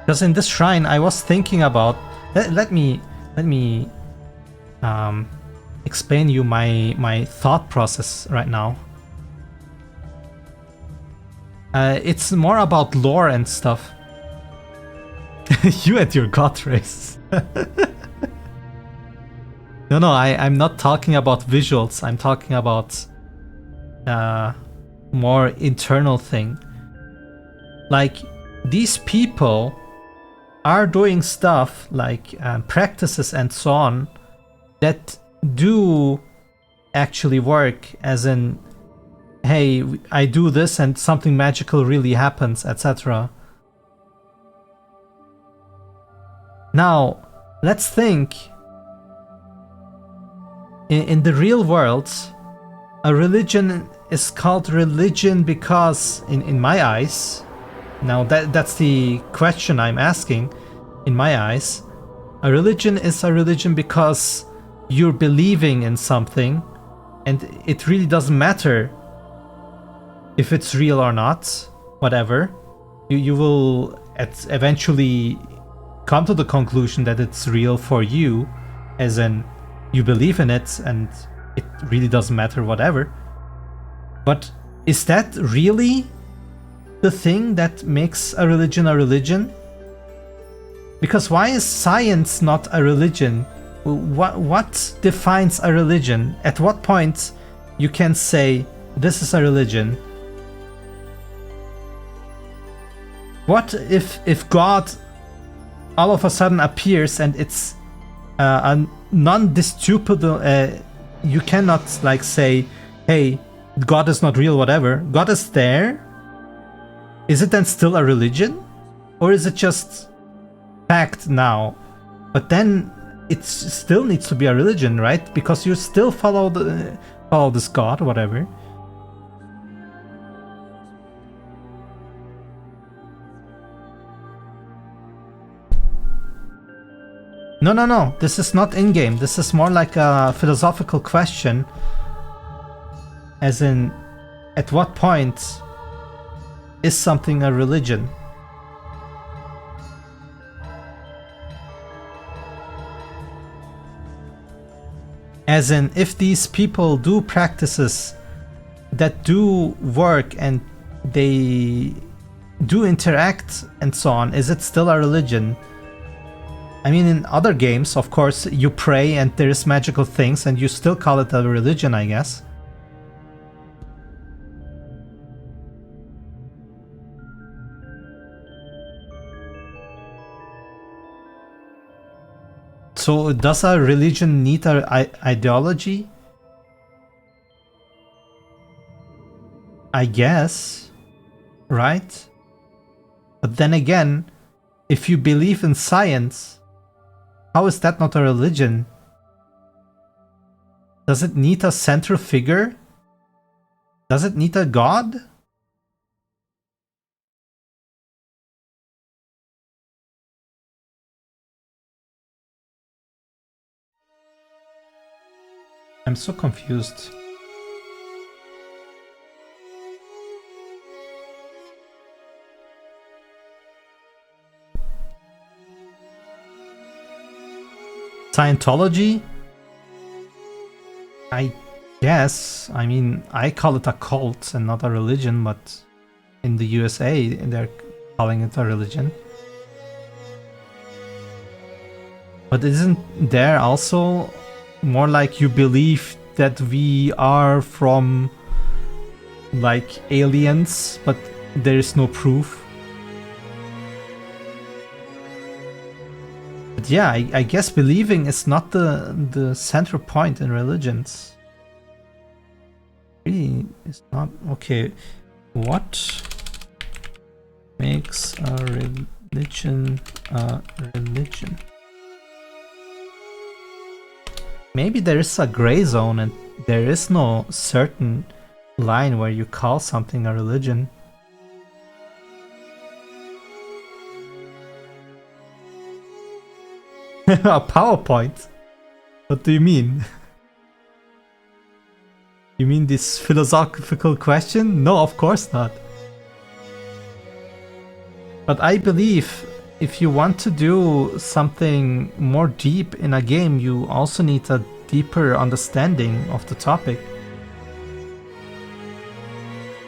Because in this shrine, I was thinking about. Let me explain you my thought process right now. It's more about lore and stuff. You and your god race. No, I'm not talking about visuals. I'm talking about more internal thing. Like, these people are doing stuff like practices and so on that do actually work, as in, hey, I do this and something magical really happens, etc. Now, let's think. In the real world, a religion is called religion because, in my eyes, now that's the question I'm asking, in my eyes, a religion is a religion because you're believing in something, and it really doesn't matter if it's real or not, whatever. You will eventually come to the conclusion that it's real for you, as in, you believe in it and it really doesn't matter, whatever. But is that really the thing that makes a religion? Because why is science not a religion? What defines a religion? At what point you can say this is a religion? What if God all of a sudden appears and it's a non-disputable, you cannot like say, hey, God is not real, whatever. God is there. Is it then still a religion? Or is it just fact now? But then it still needs to be a religion, right? Because you still follow this God, whatever. No. This is not in-game. This is more like a philosophical question. As in, at what point is something a religion? As in, if these people do practices that do work and they do interact and so on, is it still a religion? I mean, in other games, of course, you pray and there's magical things and you still call it a religion, I guess. So does a religion need an ideology? I guess, right? But then again, if you believe in science, how is that not a religion? Does it need a central figure? Does it need a god? I'm so confused. Scientology? I guess. I mean, I call it a cult and not a religion, but in the USA, they're calling it a religion. But isn't there also more like you believe that we are from like aliens, but there is no proof? But yeah, I guess believing is not the central point in religions. Really, it's not. Okay, what makes a religion a religion? Maybe there is a gray zone and there is no certain line where you call something a religion. A PowerPoint? What do you mean? You mean this philosophical question? No, of course not. But I believe if you want to do something more deep in a game, you also need a deeper understanding of the topic.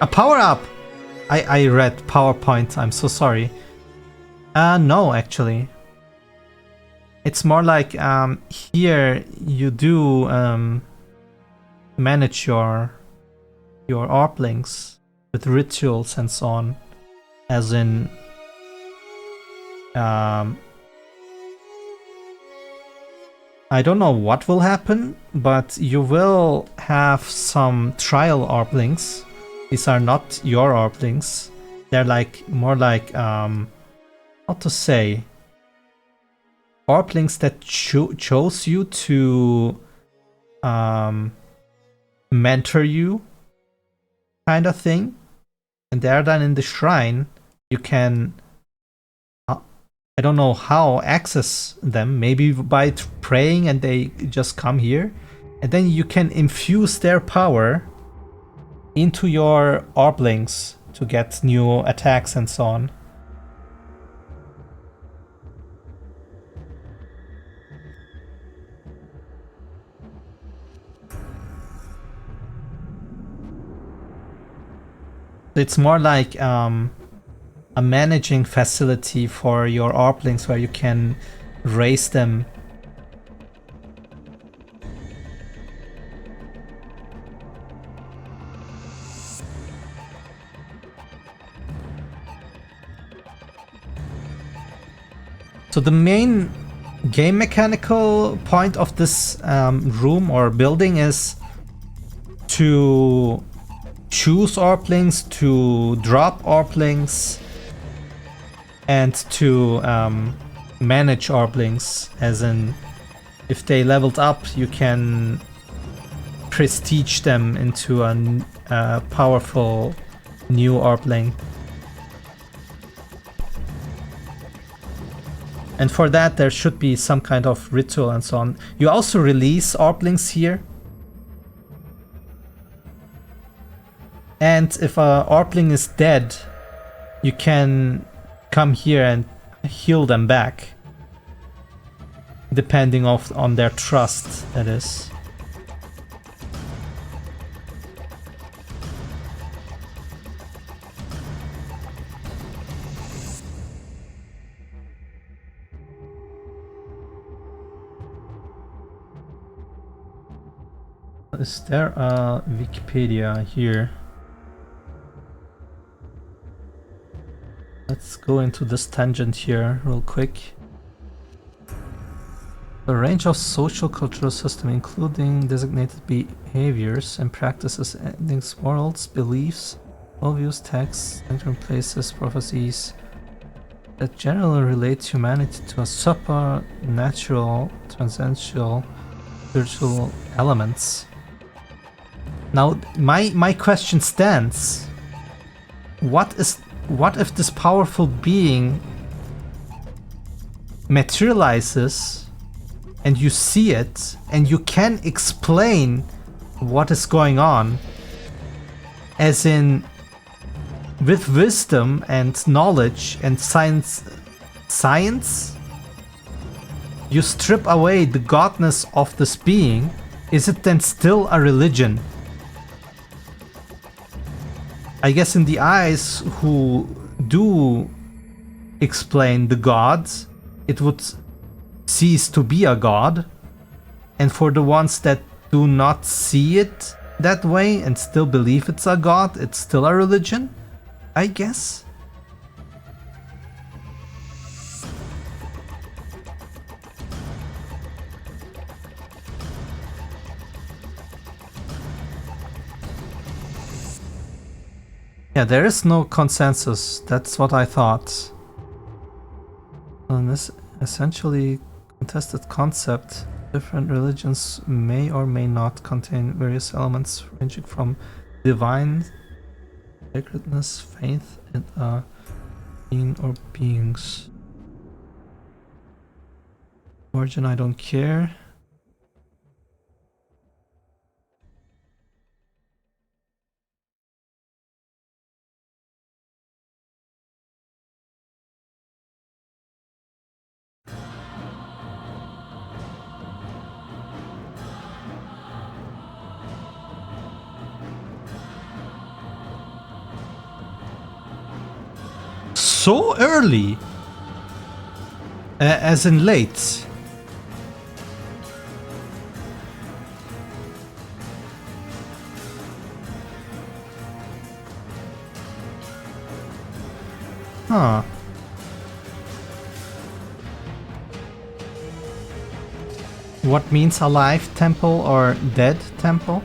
A power-up! I read PowerPoint, I'm so sorry. No, actually. It's more like here you do manage your ARPlings with rituals and so on, as in I don't know what will happen, but you will have some trial ARPlings. These are not your ARPlings. They're like more like how to say, ARPlings that chose you to mentor you, kind of thing. And they're then in the shrine. You can, I don't know how, access them. Maybe by praying and they just come here. And then you can infuse their power into your ARPlings to get new attacks and so on. It's more like a managing facility for your Orplings where you can raise them. So the main game mechanical point of this room or building is to choose Orplings, to drop Orplings, and to manage Orplings, as in if they leveled up you can prestige them into a powerful new Orpling. And for that there should be some kind of ritual and so on. You also release Orplings here. And if a Orpling is dead, you can come here and heal them back. Depending on their trust, that is. Is there a Wikipedia here? Let's go into this tangent here real quick. A range of social cultural systems, including designated behaviors and practices, endings, morals, beliefs, worldviews, texts, entering places, prophecies, that generally relate humanity to a supernatural, transcendental, spiritual elements. Now, my question stands. What if this powerful being materializes and you see it and you can explain what is going on, as in with wisdom and knowledge and science, you strip away the godness of this being, is it then still a religion? I guess in the eyes who do explain the gods, it would cease to be a god. And for the ones that do not see it that way and still believe it's a god, it's still a religion, I guess. Yeah, there is no consensus. That's what I thought. And this essentially contested concept. Different religions may or may not contain various elements ranging from divine sacredness, faith in a being or beings. Origin, I don't care. So early, as in late. Huh. What means alive temple or dead temple?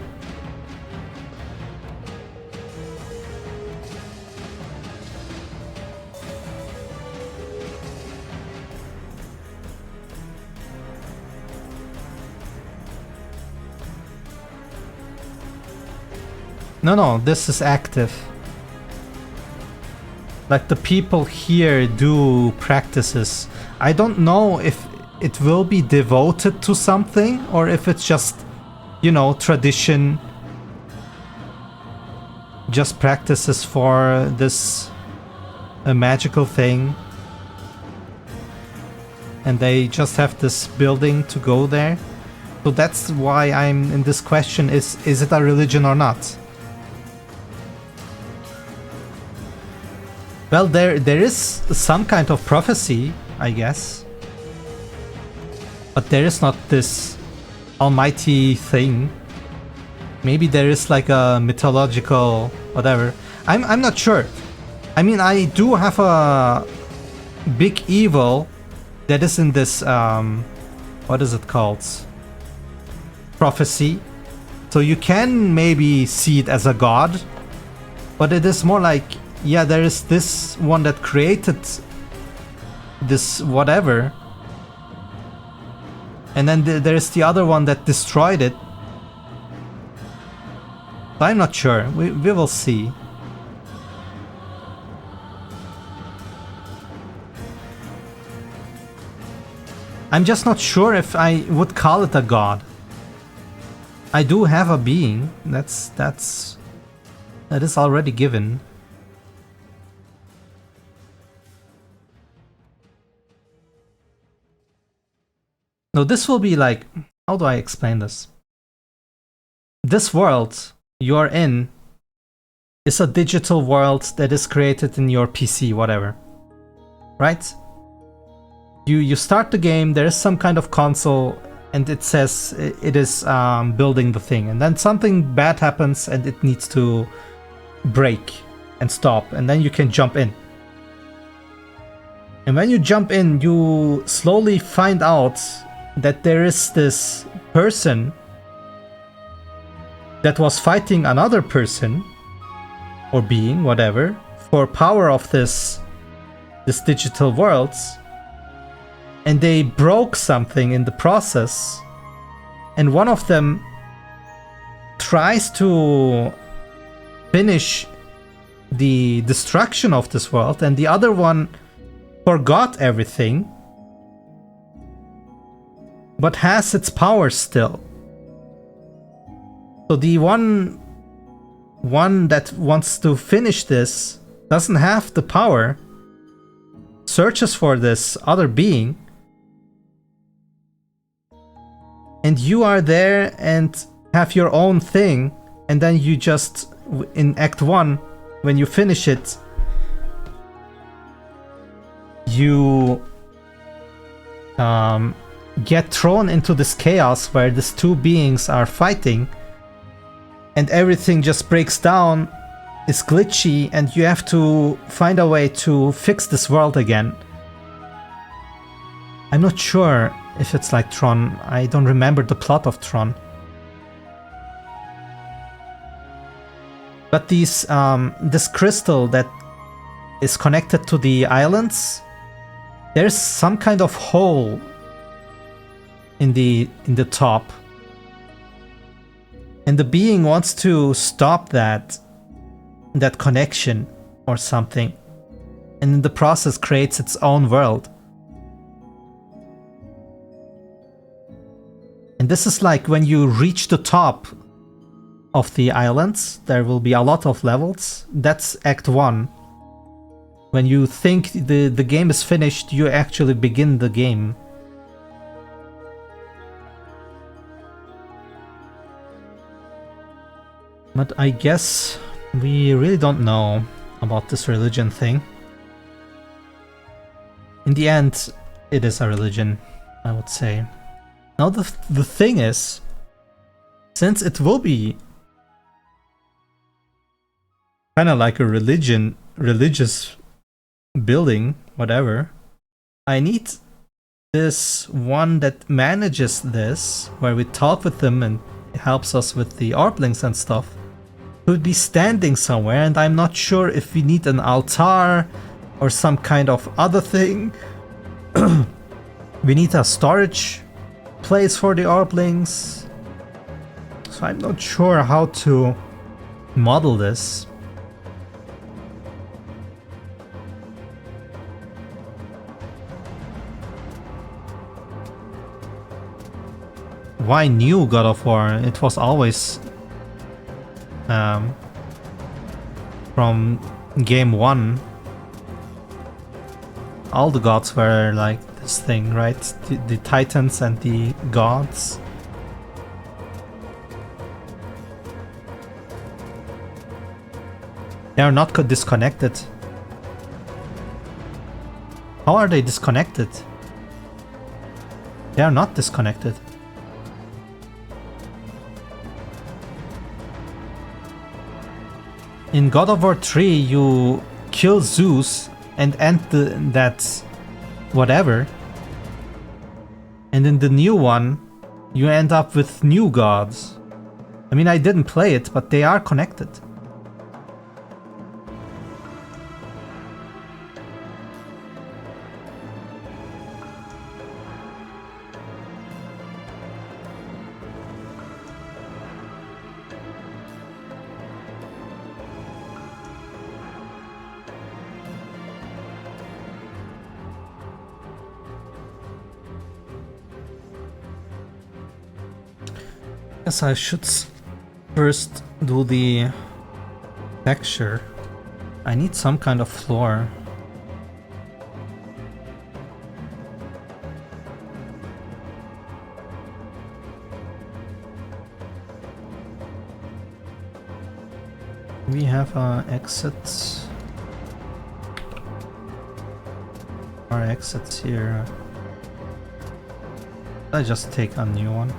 No, this is active. Like the people here do practices. I don't know if it will be devoted to something or if it's just, you know, tradition. Just practices for this magical thing. And they just have this building to go there. So that's why I'm in this question, is it a religion or not? Well, there is some kind of prophecy, I guess. But there is not this almighty thing. Maybe there is like a mythological whatever. I'm not sure. I mean, I do have a big evil that is in this what is it called? Prophecy. So you can maybe see it as a god, but it is more like, yeah, there is this one that created this whatever, and then there is the other one that destroyed it. But I'm not sure. We will see. I'm just not sure if I would call it a god. I do have a being. That is already given. No, this will be like, how do I explain this? This world you are in is a digital world that is created in your PC, whatever. Right? You start the game, there is some kind of console, and it says it is building the thing, and then something bad happens and it needs to break and stop, and then you can jump in. And when you jump in, you slowly find out that there is this person that was fighting another person or being, whatever, for power of this digital world. And they broke something in the process, and one of them tries to finish the destruction of this world, and the other one forgot everything but has its power still. So the one that wants to finish this doesn't have the power, searches for this other being, and you are there and have your own thing, and then you just, in Act 1, when you finish it, you get thrown into this chaos where these two beings are fighting, and everything just breaks down, is glitchy, and you have to find a way to fix this world again. I'm not sure if it's like Tron. I don't remember the plot of Tron. But these this crystal that is connected to the islands, there's some kind of hole in the top. And the being wants to stop that connection or something. And in the process creates its own world. And this is like when you reach the top of the islands, there will be a lot of levels. That's Act 1. When you think the game is finished, you actually begin the game. But I guess we really don't know about this religion thing. In the end, it is a religion, I would say. Now the thing is, since it will be kind of like a religious building, whatever, I need this one that manages this, where we talk with them and it helps us with the Orblings and stuff, would be standing somewhere, and I'm not sure if we need an altar or some kind of other thing. We need a storage place for the Orblings. So I'm not sure how to model this. Why new God of War? It was always from game 1. All the gods were like this thing, right? The titans and the gods. They are not disconnected. How are they disconnected? They are not disconnected. In God of War 3, you kill Zeus and end that whatever. And in the new one, you end up with new gods. I mean, I didn't play it, but they are connected. Guess I should first do the texture. I need some kind of floor. We have exits. Our exits here. I just take a new one.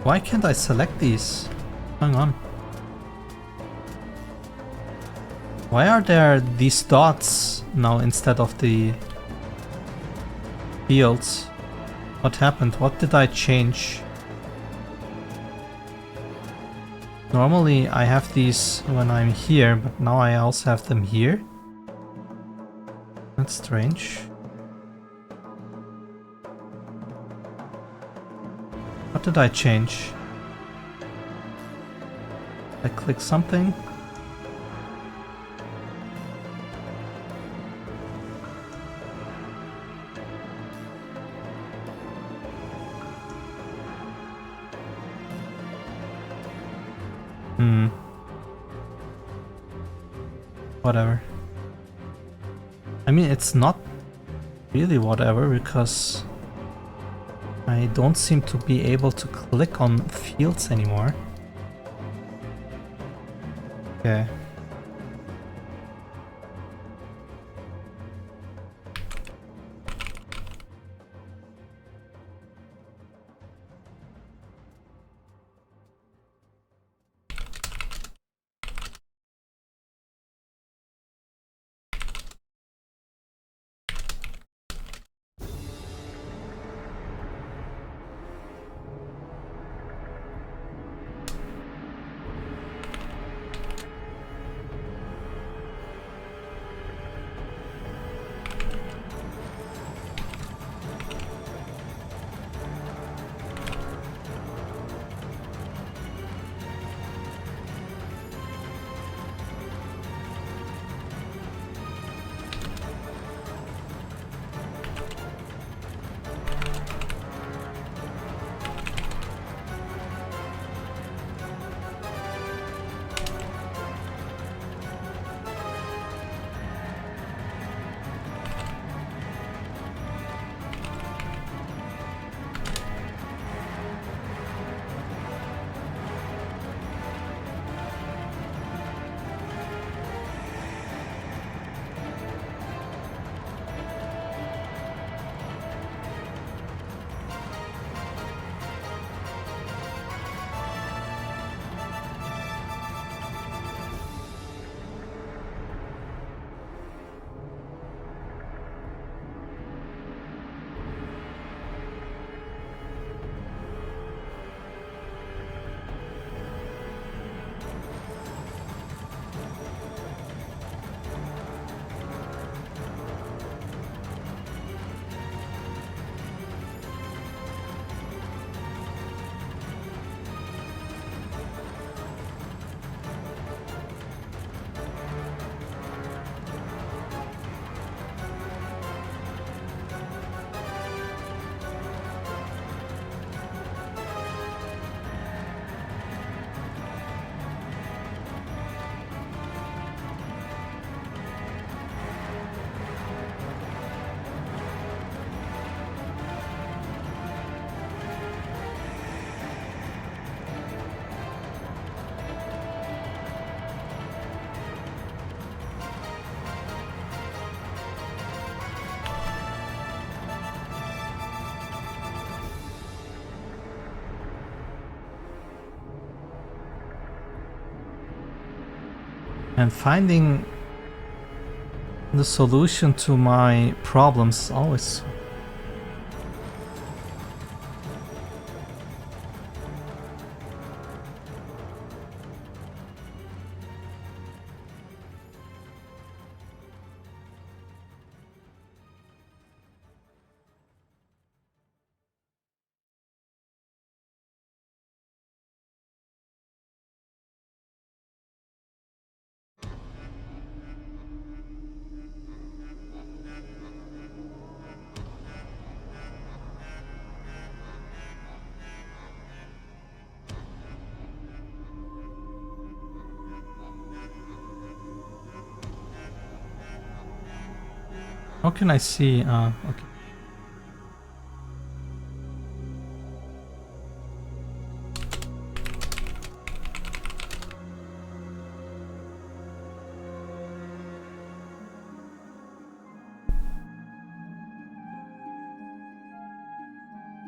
Why can't I select these? Hang on. Why are there these dots now instead of the fields? What happened? What did I change? Normally I have these when I'm here, but now I also have them here. That's strange. What did I change? I click something. Whatever. I mean, it's not really whatever because I don't seem to be able to click on fields anymore. Okay. And finding the solution to my problems is always... How can I see? Okay.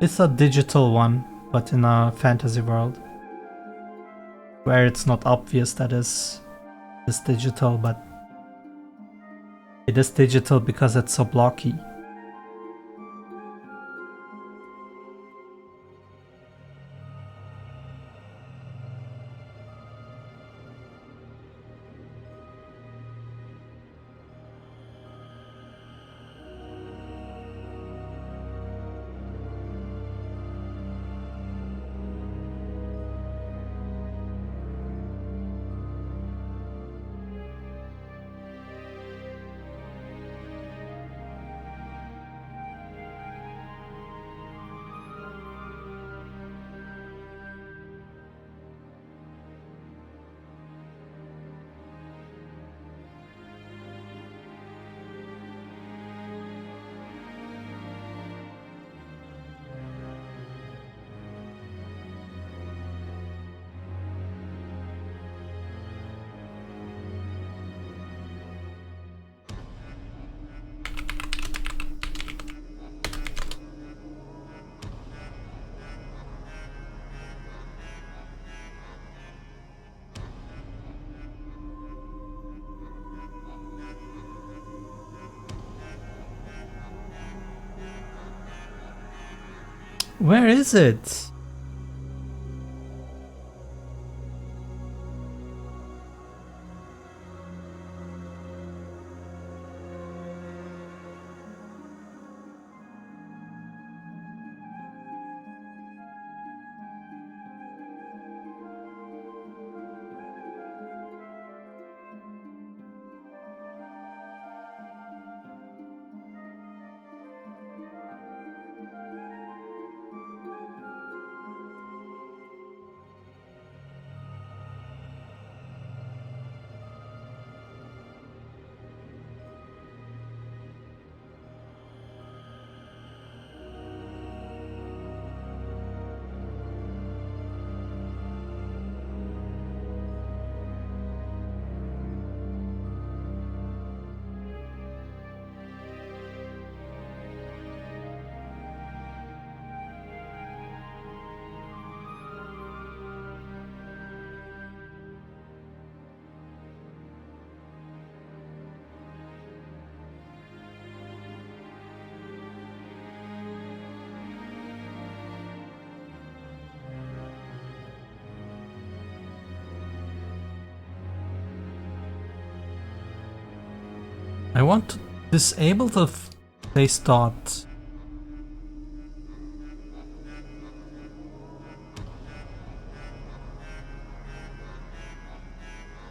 It's a digital one, but in a fantasy world. Where it's not obvious that it's digital, but it is digital because it's so blocky. Where is it? I want to disable the place dot.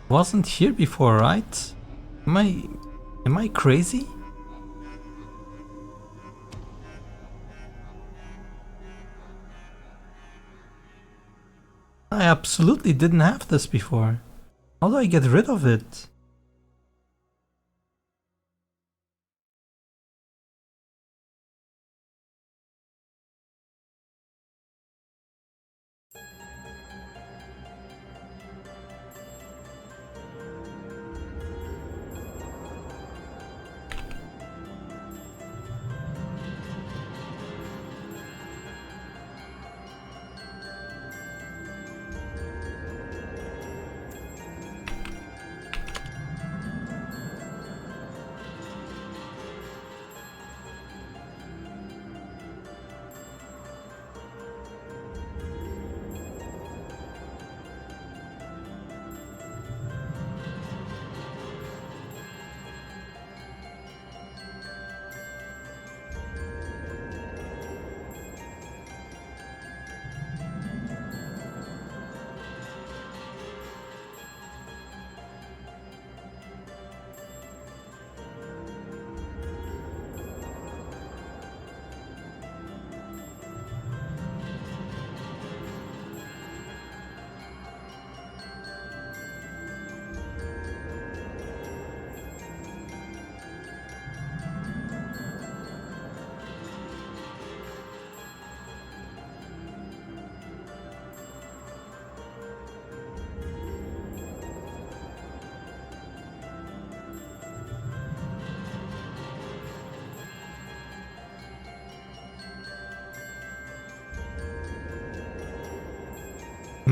Wasn't here before, right? Am I crazy? I absolutely didn't have this before. How do I get rid of it?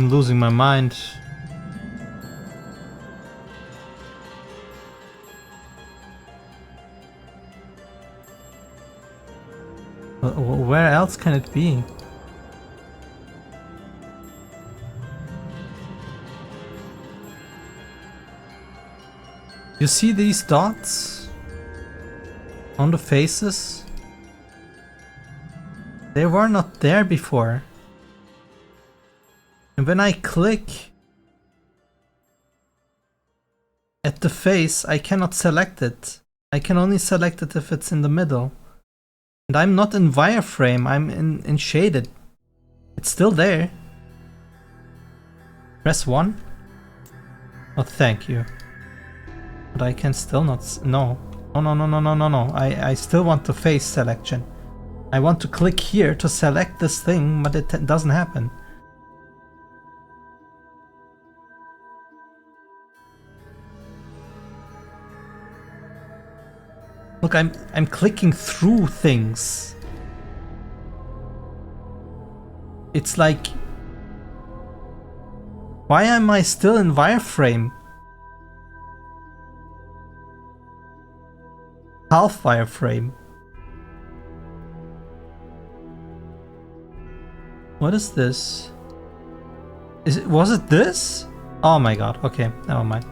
I'm losing my mind. Where else can it be? You see these dots on the faces? They were not there before. And when I click at the face, I cannot select it. I can only select it if it's in the middle. And I'm not in wireframe, I'm in shaded. It's still there. Press 1. Oh, thank you. But I can still not... No. No. I still want the face selection. I want to click here to select this thing, but it doesn't happen. Look, I'm clicking through things. It's like... Why am I still in wireframe? Half wireframe. What is this? Was it this? Oh my god, okay, never mind.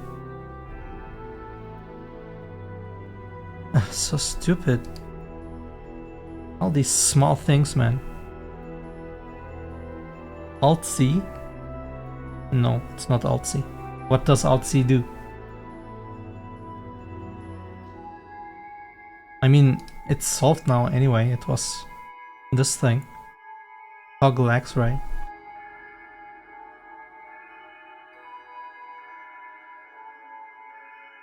So stupid. All these small things, man. Alt-C? No, it's not Alt-C. What does Alt-C do? I mean, it's solved now anyway. It was this thing. Toggle X-ray.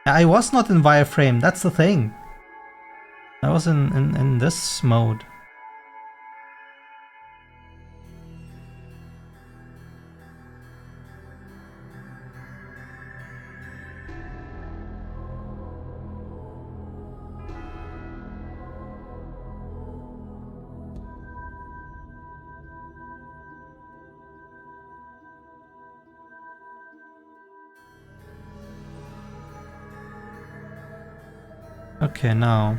I was not in wireframe, that's the thing. I was in this mode. Okay, now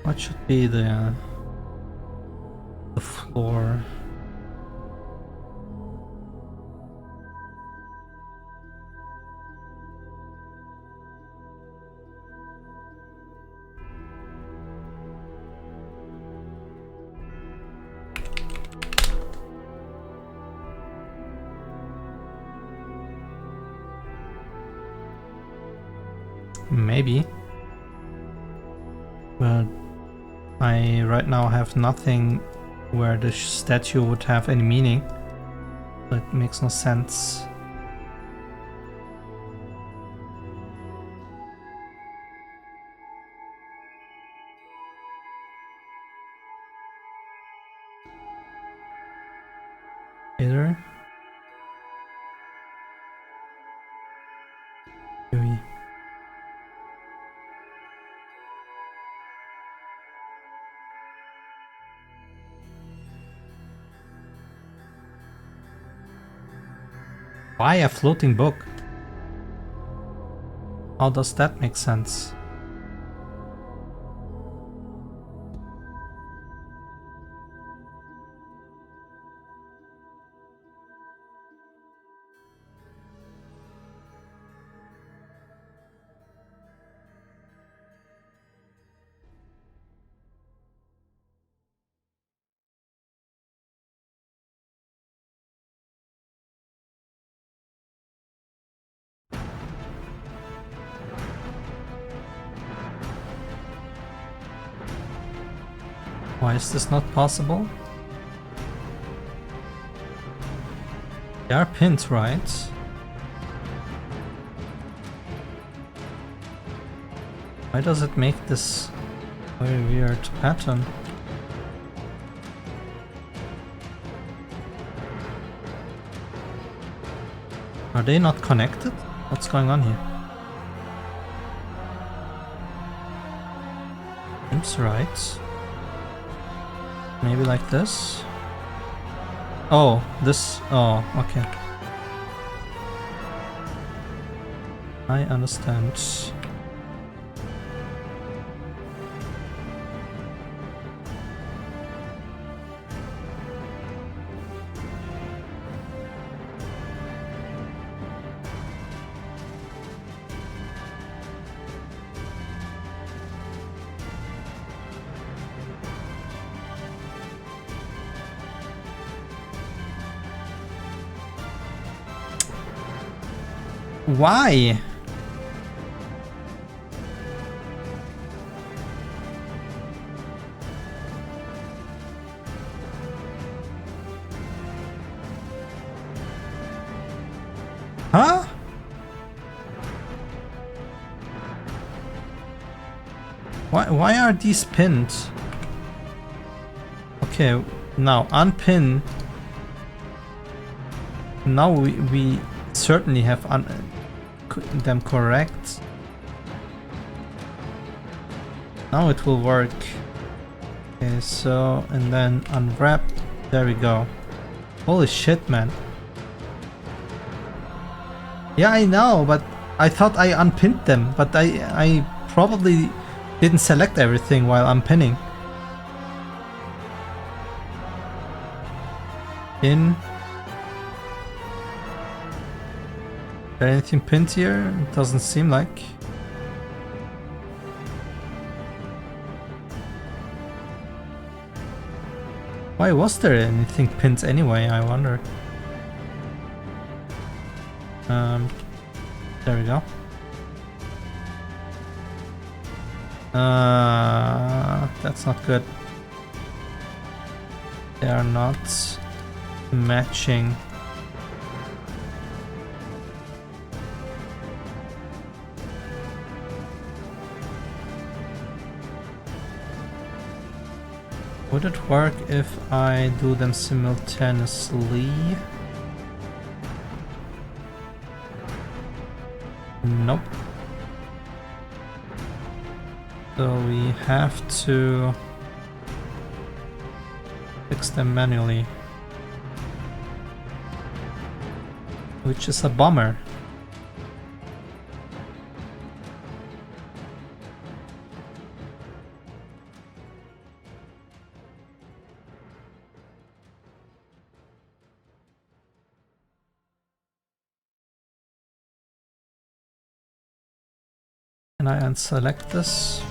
what should be the floor? Maybe. But I right now have nothing where the statue would have any meaning. It makes no sense. Either. Why a floating book? How does that make sense? Why is this not possible? They are pinned, right? Why does it make this very weird pattern? Are they not connected? What's going on here? Seems right. Maybe like this. Oh, this... Oh, okay. I understand. Why? Huh? Why are these pinned? Okay, now unpin. Now we certainly have them correct. Now it will work. Okay, so, and then unwrap. There we go. Holy shit, man. Yeah, I know, but I thought I unpinned them, but I probably didn't select everything while unpinning. Pin. Is there anything pinned here? It doesn't seem like. Why was there anything pinned anyway, I wonder. There we go. That's not good. They are not matching. Would it work if I do them simultaneously? Nope. So we have to fix them manually, which is a bummer. Can I unselect this?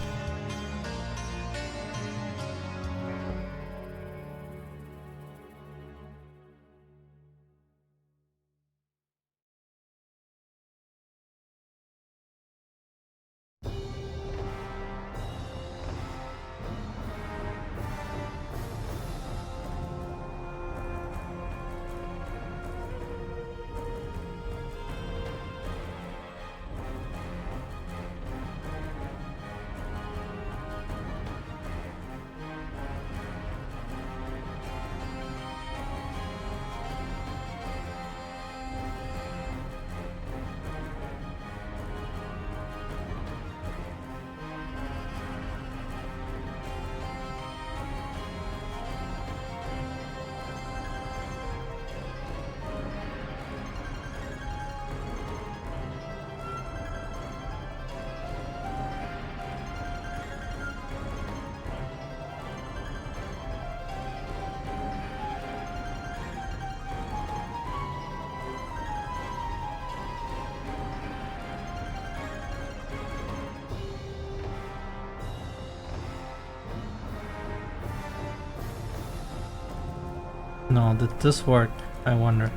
No, did this work? I wonder.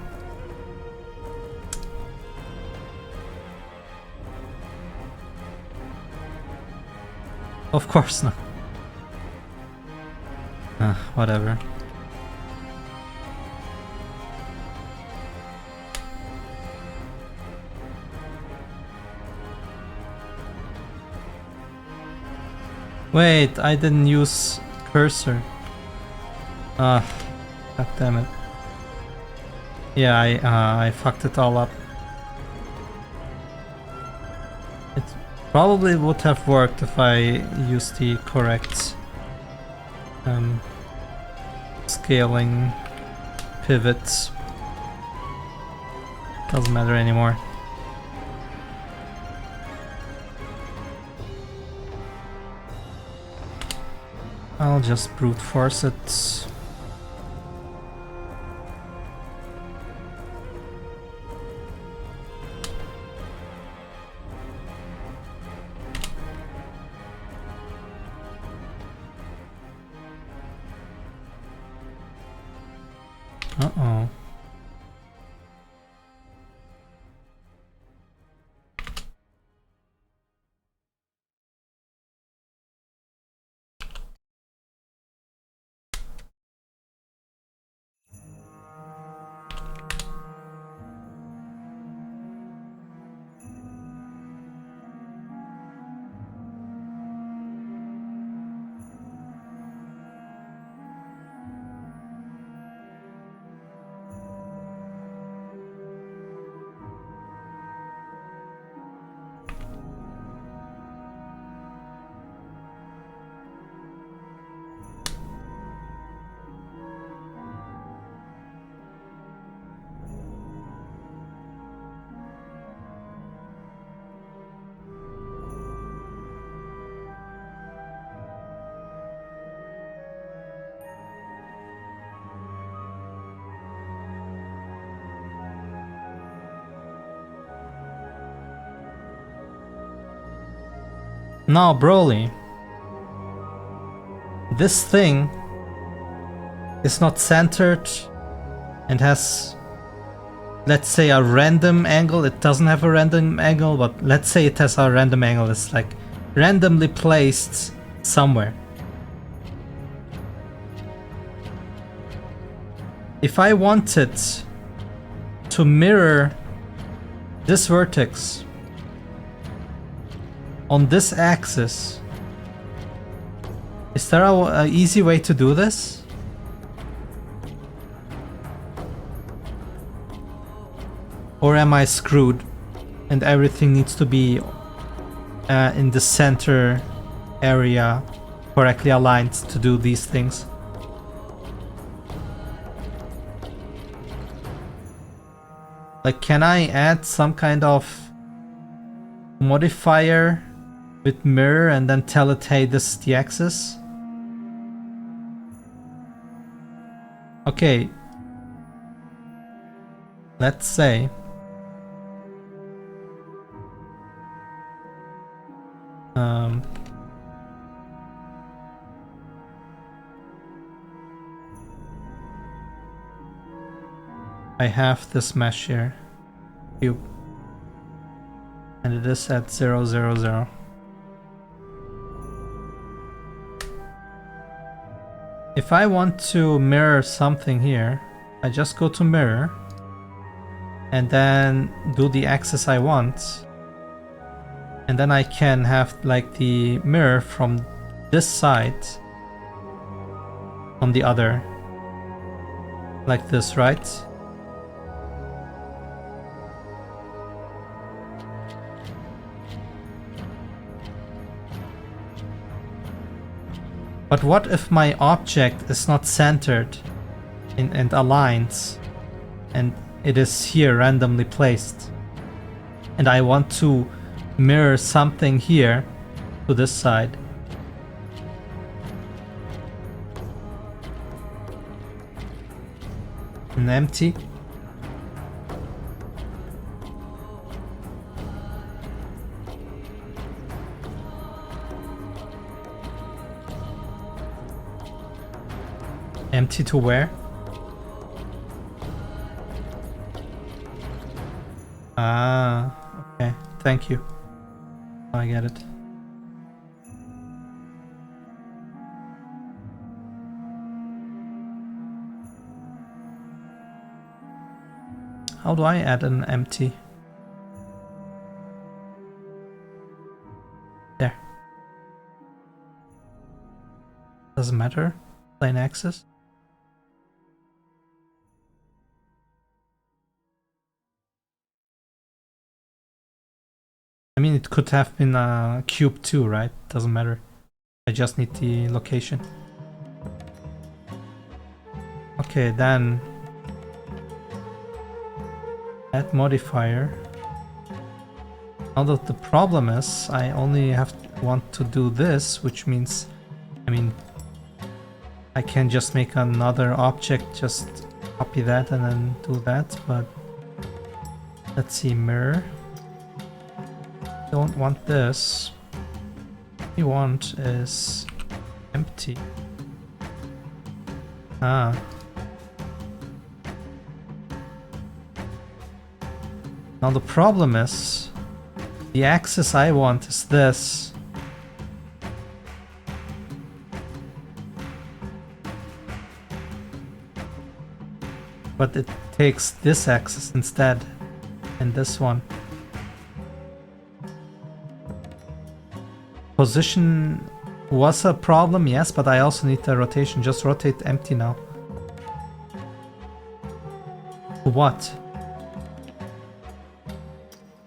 Of course not. Whatever. Wait, I didn't use cursor. God damn it. Yeah, I fucked it all up. It probably would have worked if I used the correct scaling pivot. Doesn't matter anymore. I'll just brute force it. Uh-oh. Now, Broly, this thing is not centered and has, let's say, a random angle. It doesn't have a random angle, but let's say it has a random angle. It's like randomly placed somewhere. If I wanted to mirror this vertex on this axis, is there a easy way to do this? Or am I screwed and everything needs to be in the center area, correctly aligned to do these things? Like, can I add some kind of modifier with mirror and then tell it, hey, this is the axis? Okay. Let's say I have this mesh here, cube, and it is at 0, 0, 0. If I want to mirror something here, I just go to mirror and then do the axis I want, and then I can have like the mirror from this side on the other, like this, right? But what if my object is not centered and aligned, and it is here randomly placed, and I want to mirror something here to this side? An empty. Empty to where? Ah, okay. Thank you. I get it. How do I add an empty? There. Doesn't matter. Plain axis. I mean, it could have been a cube too, right? Doesn't matter. I just need the location. Okay, then Add modifier. Now that the problem is, I only want to do this, which means, I mean, I can just make another object, just copy that and then do that, but let's see, mirror. Don't want this. What we want is empty. Ah. Now the problem is, the axis I want is this. But it takes this axis instead, and this one. Position was a problem, yes, but I also need the rotation. Just rotate empty now. What?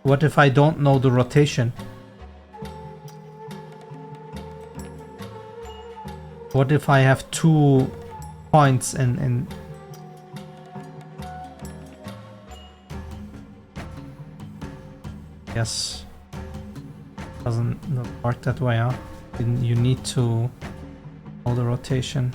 What if I don't know the rotation? What if I have 2 points in Yes. Doesn't work that way, huh? You need to know the rotation.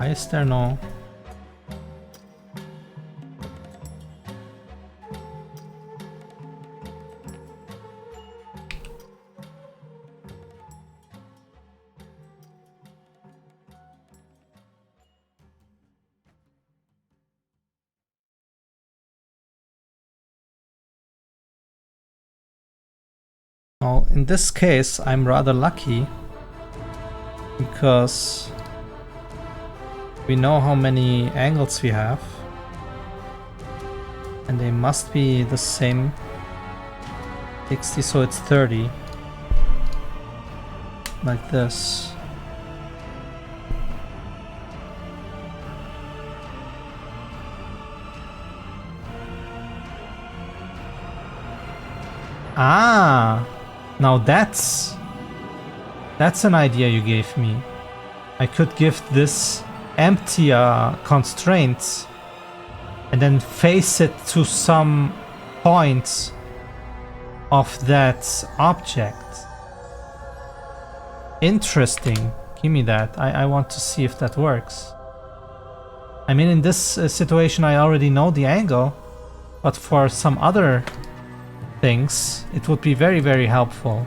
Why is there no... Well, in this case, I'm rather lucky because we know how many angles we have, and they must be the same 60, so it's 30, like this. Ah, now that's an idea you gave me. I could give this empty constraints and then face it to some points of that object. Interesting. Give me that. I want to see if that works. I mean, in this situation I already know the angle, but for some other things it would be very, very helpful.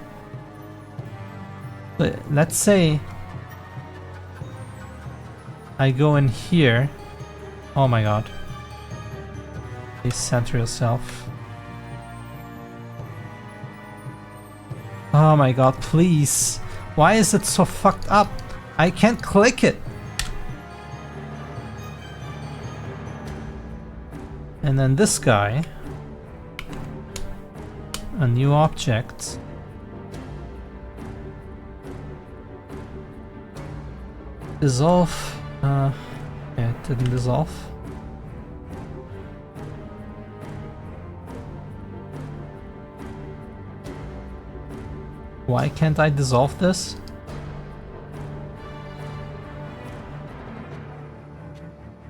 Let's say I go in here. Oh my god. Please center yourself. Oh my god, please. Why is it so fucked up? I can't click it. And then this guy. A new object. Dissolve. Yeah, it didn't dissolve. Why can't I dissolve this?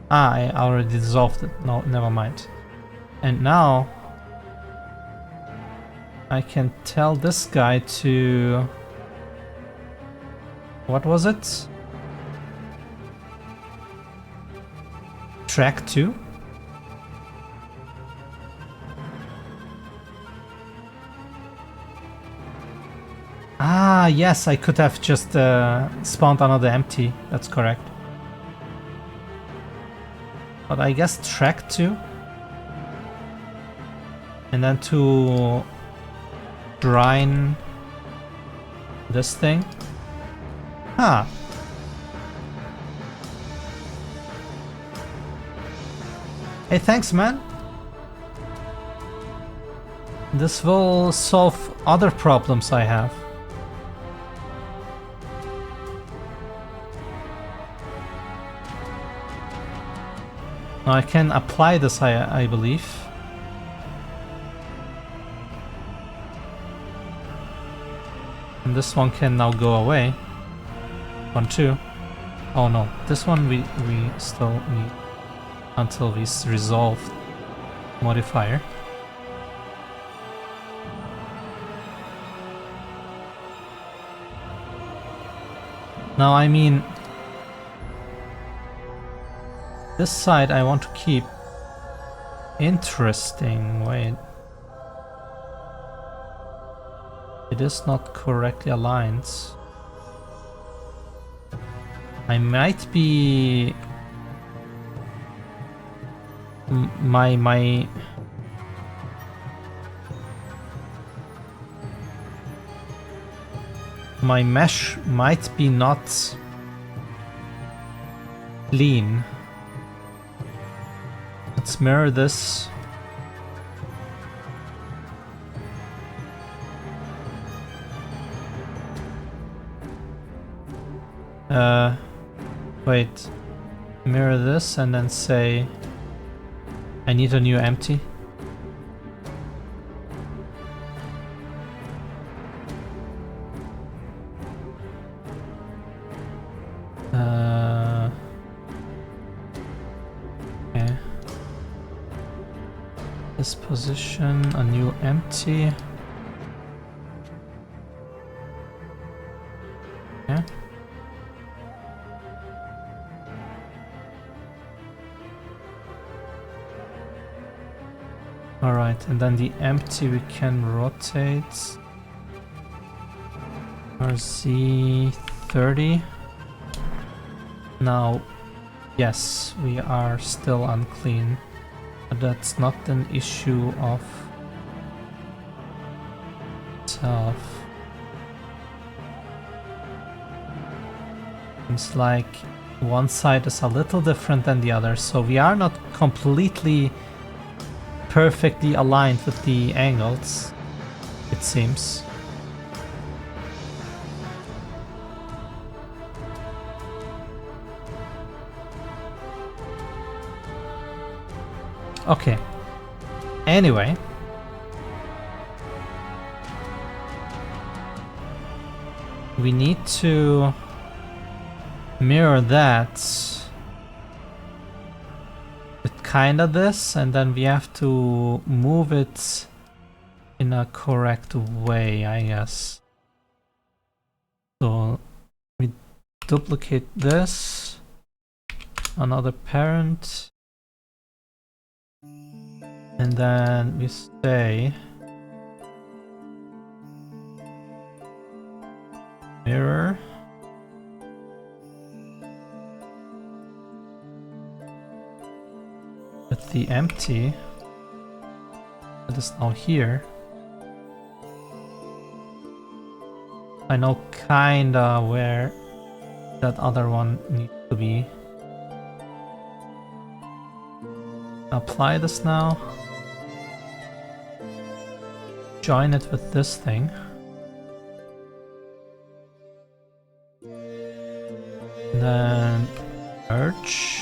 Ah, I already dissolved it. No, never mind. And now I can tell this guy to... What was it? Track 2? Ah, yes, I could have just spawned another empty. That's correct. But I guess track 2? And then to brine this thing? Huh. Hey, thanks, man. This will solve other problems I have. Now I can apply this, I believe. And this one can now go away. 1, 2. Oh no, this one we still need until we resolve modifier. Now I mean, this side I want to keep. Interesting, wait. It is not correctly aligned. I might be... My mesh might be not clean. Let's mirror this. Wait. Mirror this and then say I need a new empty. Okay. This position, a new empty. Okay. Alright, and then the empty we can rotate. RZ30. Now, yes, we are still unclean, but that's not an issue of itself. Seems like one side is a little different than the other, so we are not completely perfectly aligned with the angles, it seems. Okay. Anyway. We need to mirror that with kinda this, and then we have to move it in a correct way, I guess. So we duplicate this, another parent, and then we say mirror. With the empty that is now here. I know kinda where that other one needs to be. Apply this now. Join it with this thing. Then merge.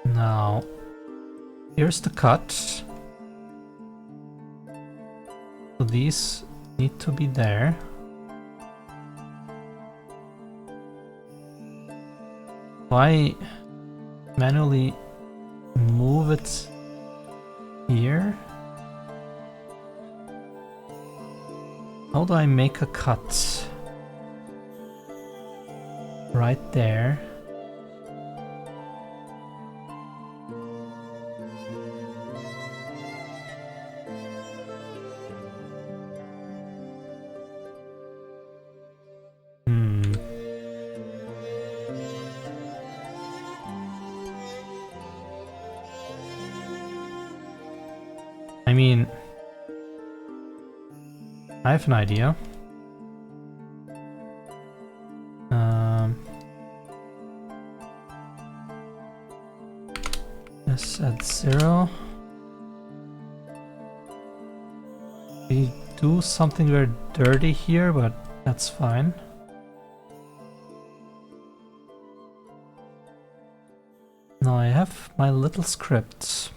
Now, here's the cut. So these need to be there. Why manually move it here? How do I make a cut? Right there. I mean, I have an idea. This at 0. We do something very dirty here, but that's fine. Now I have my little script.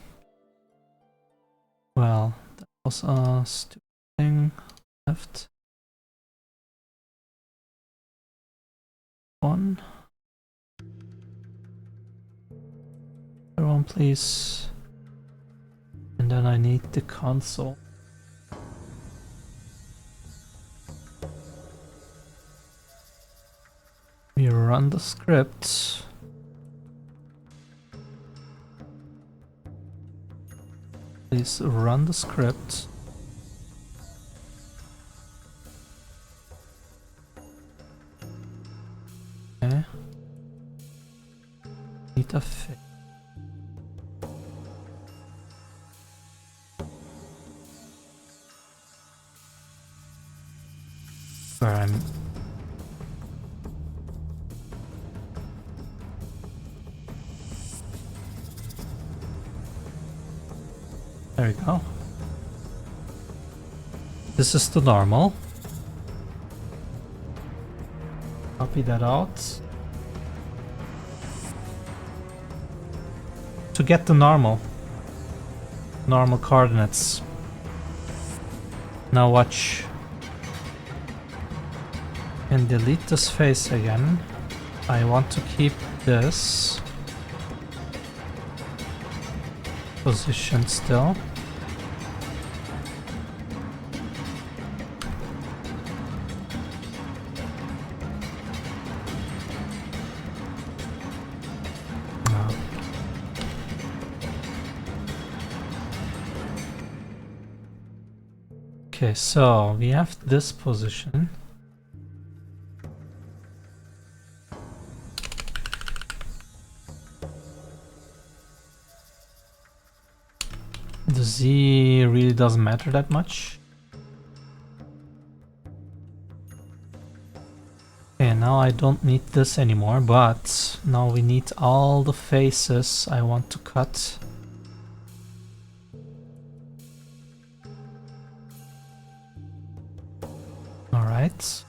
Well, that was a stupid thing. Left. 1. Other one, please. And then I need the console. We run the script. Please run the script. Okay. Need a fix. Where I'm. There we go. This is the normal. Copy that out. To get the normal coordinates. Now watch. And delete this face again. I want to keep this position still. Okay, so we have this position. The Z really doesn't matter that much. Okay, now I don't need this anymore, but now we need all the faces I want to cut. Alright.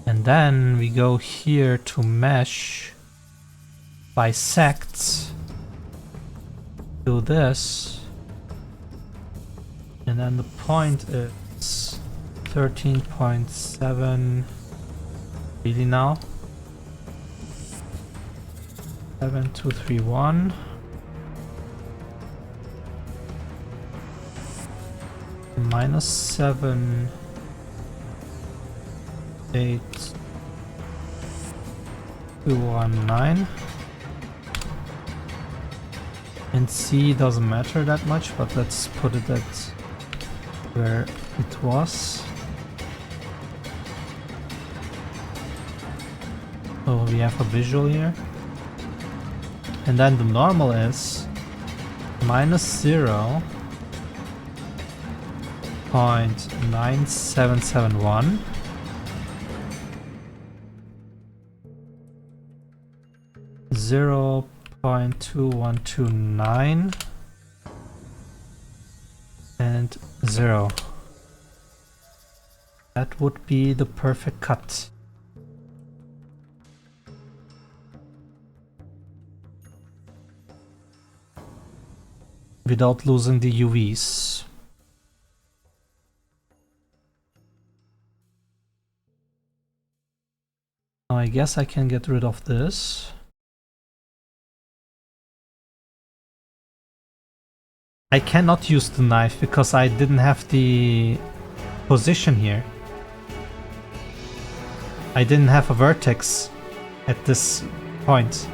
And then we go here to mesh, bisect, do this. And then the point is 13.7. Really now? 7231. Minus 7. 8. 219. And C doesn't matter that much, but let's put it at where it was. So we have a visual here. And then the normal is minus 0.9771. 0.2129 and 0. That would be the perfect cut. Without losing the UVs. Now I guess I can get rid of this. I cannot use the knife because I didn't have the position here. I didn't have a vertex at this point.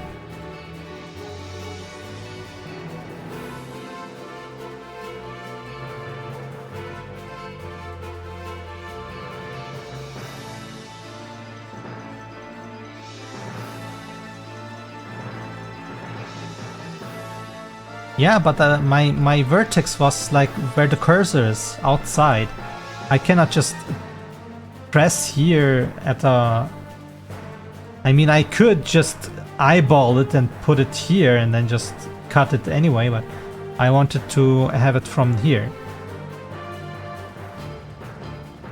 Yeah, but my vertex was like where the cursor is, outside. I cannot just press here at a... I mean, I could just eyeball it and put it here and then just cut it anyway, but I wanted to have it from here.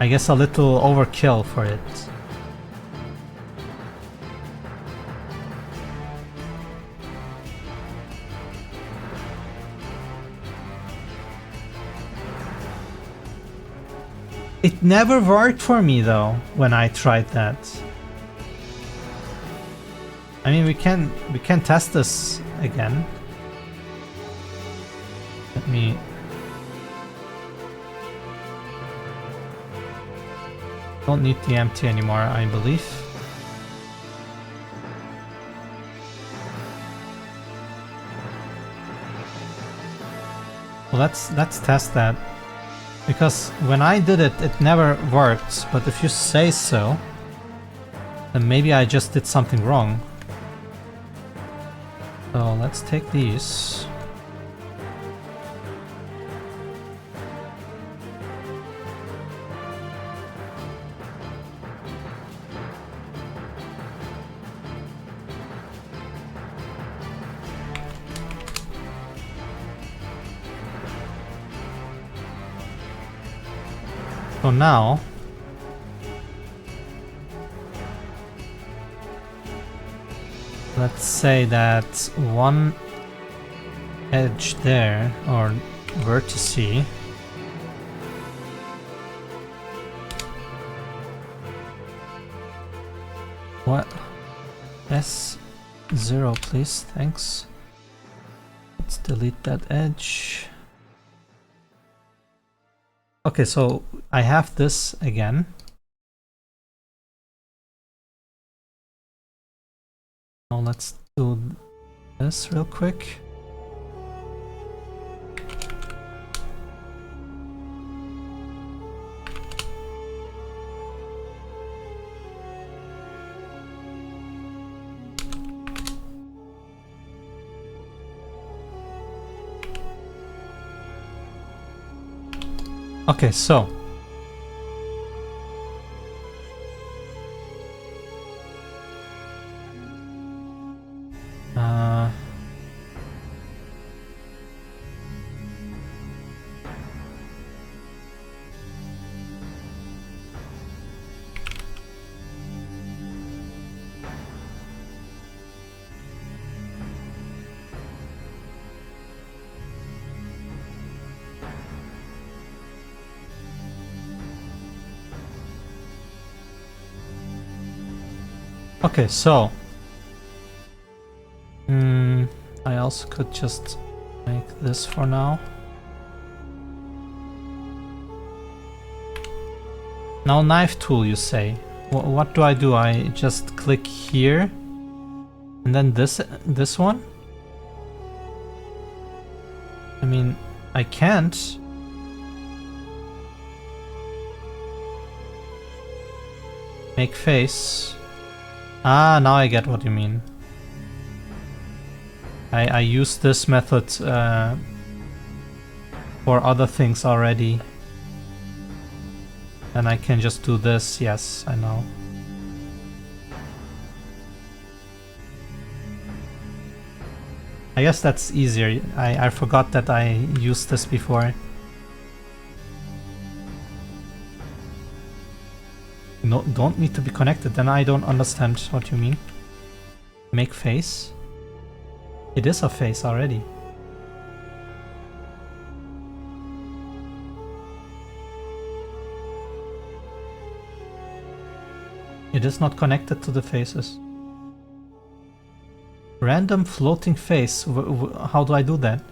I guess a little overkill for it. It never worked for me though when I tried that. I mean, we can test this again. Let me. Don't need the empty anymore, I believe. Well, let's test that. Because when I did it, it never worked, but if you say so, then maybe I just did something wrong. So let's take these. So now, let's say that one edge there, or vertice, what? S0 please, thanks. Let's delete that edge. Okay, so I have this again. Now let's do this real quick. Okay, so okay, so I also could just make this for now. Now knife tool, you say. What do? I just click here and then this one? I mean, I can't. Make face. Ah, now I get what you mean. I used this method for other things already. And I can just do this, yes, I know. I guess that's easier. I forgot that I used this before. No, don't need to be connected, then I don't understand what you mean. Make face? It is a face already. It is not connected to the faces. Random floating face. How do I do that?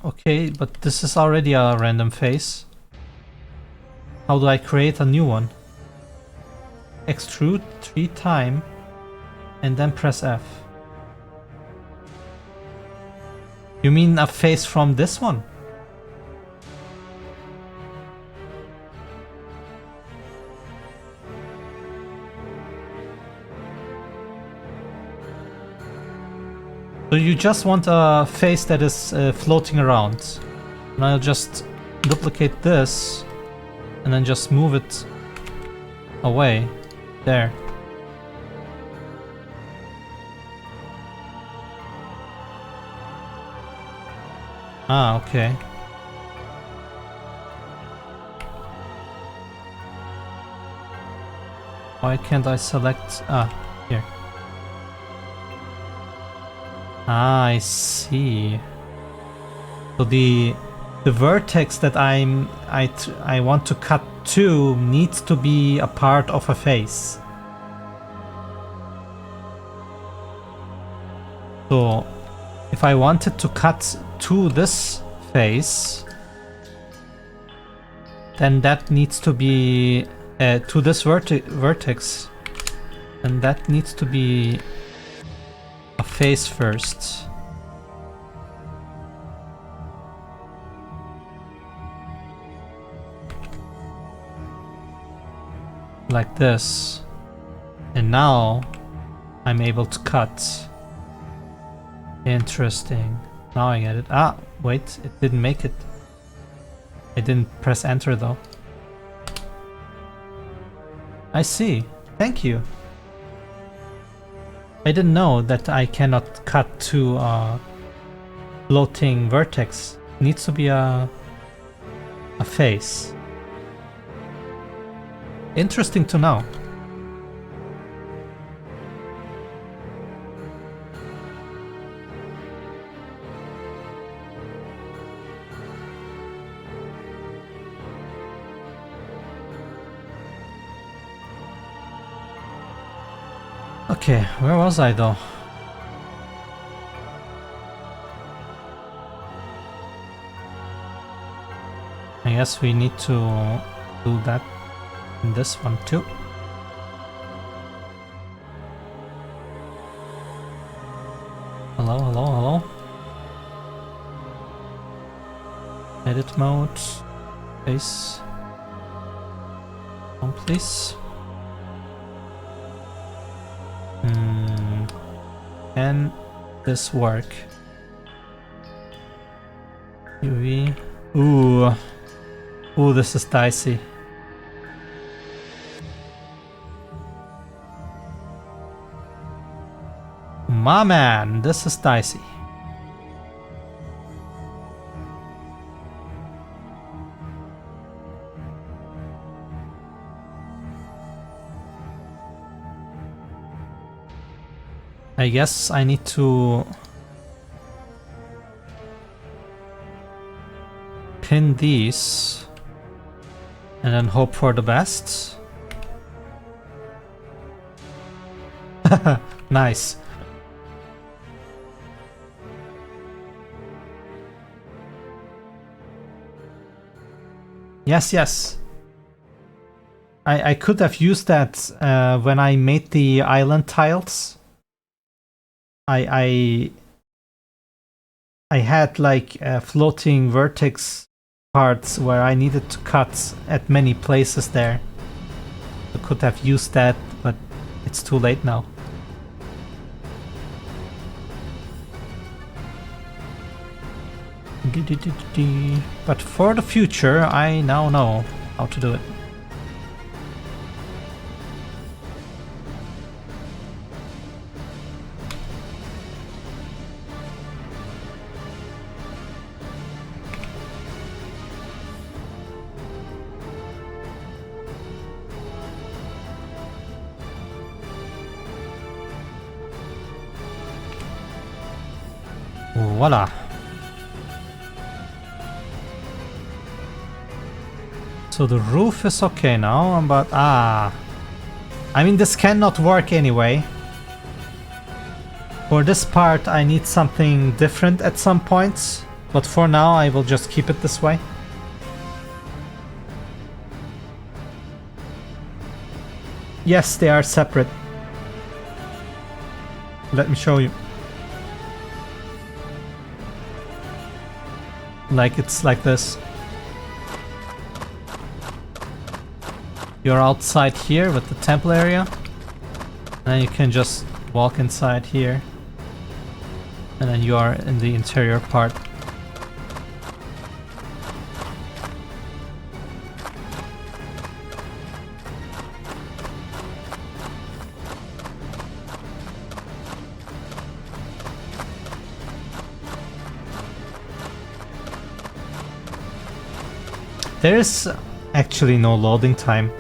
Okay, but this is already a random face. How do I create a new one? Extrude 3 times and then press F. You mean a face from this one? So you just want a face that is floating around. And I'll just duplicate this and then just move it away. There. Ah, okay. Why can't I select... Ah, here. Ah, I see. So the vertex that I want to cut to needs to be a part of a face. So if I wanted to cut to this face, then that needs to be to this vertex, and that needs to be a face first. Like this. And now I'm able to cut. Interesting. Now I get it. Ah, wait, it didn't make it. I didn't press enter though. I see. Thank you. I didn't know that I cannot cut to a floating vertex. It needs to be a face. Interesting to know. Okay, where was I though? I guess we need to do that in this one too. Hello, hello, hello. Edit mode. Face. On please. Can this work? UV. Ooh. Ooh, this is dicey. My man, this is dicey. I guess I need to pin these and then hope for the best. Nice. Yes, yes. I could have used that when I made the island tiles. I had like floating vertex parts where I needed to cut at many places there. I could have used that, but it's too late now. But for the future, I now know how to do it. Voila. So the roof is okay now, but I mean this cannot work anyway. For this part I need something different at some points, but for now I will just keep it this way. Yes, they are separate. Let me show you. Like it's like this. You're outside here with the temple area, and then you can just walk inside here, and then you are in the interior part. There is actually no loading time.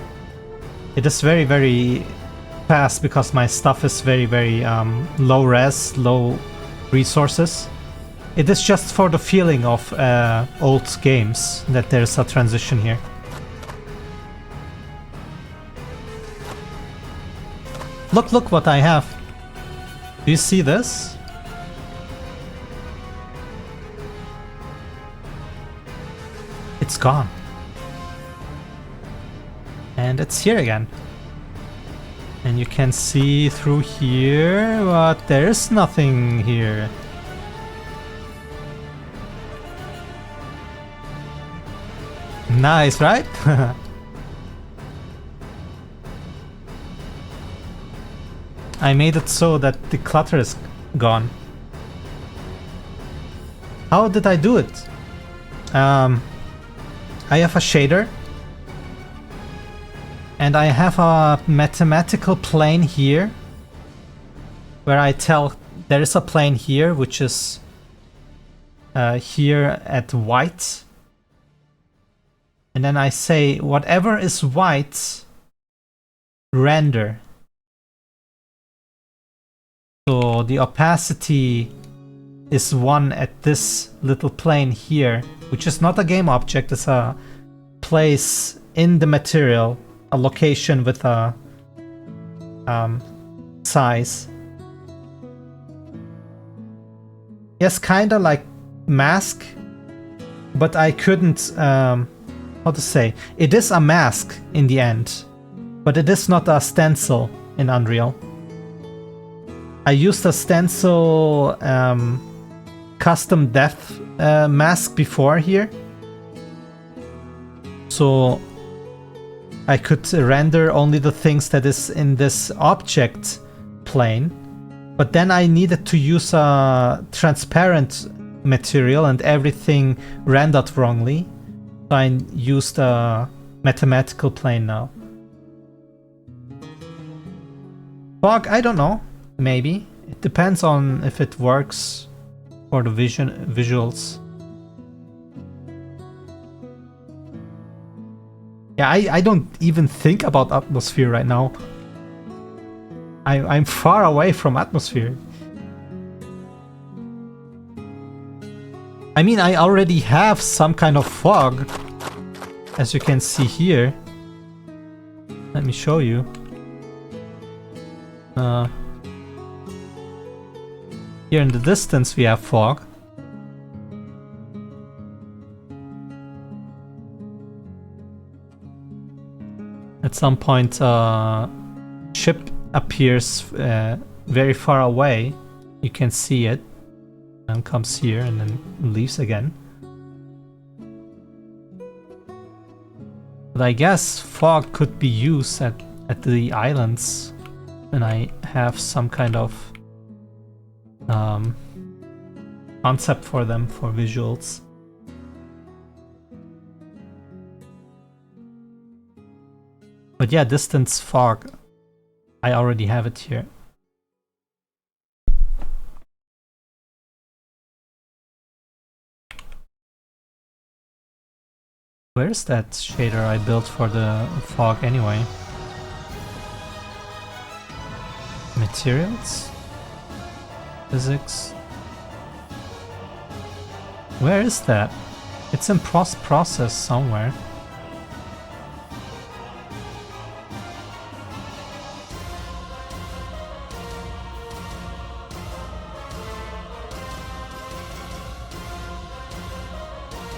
It is very, very fast because my stuff is very, very low res, low resources. It is just for the feeling of old games that there's a transition here. Look what I have. Do you see this? It's gone. And it's here again. And you can see through here, but there's nothing here. Nice, right? I made it so that the clutter is gone. How did I do it? I have a shader. And I have a mathematical plane here. Where I tell there is a plane here, which is here at white. And then I say whatever is white, render. So the opacity is 1 at this little plane here, which is not a game object, it's a place in the material, a location with a size. Yes, kinda like mask, but I couldn't, how to say, it is a mask in the end, but it is not a stencil in Unreal. I used a stencil custom depth mask before here, so I could render only the things that is in this object plane, but then I needed to use a transparent material and everything rendered wrongly, so I used a mathematical plane now. Fog, I don't know. Maybe. It depends on if it works for the visuals. Yeah, I don't even think about atmosphere right now. I'm far away from atmosphere. I mean, I already have some kind of fog, as you can see here. Let me show you. Here in the distance we have fog. At some point ship appears very far away. You can see it and comes here and then leaves again. But I guess fog could be used at the islands, and I have some kind of concept for them, for visuals. But yeah, distance fog, I already have it here. Where's that shader I built for the fog anyway? Materials? Physics? Where is that? It's in process somewhere.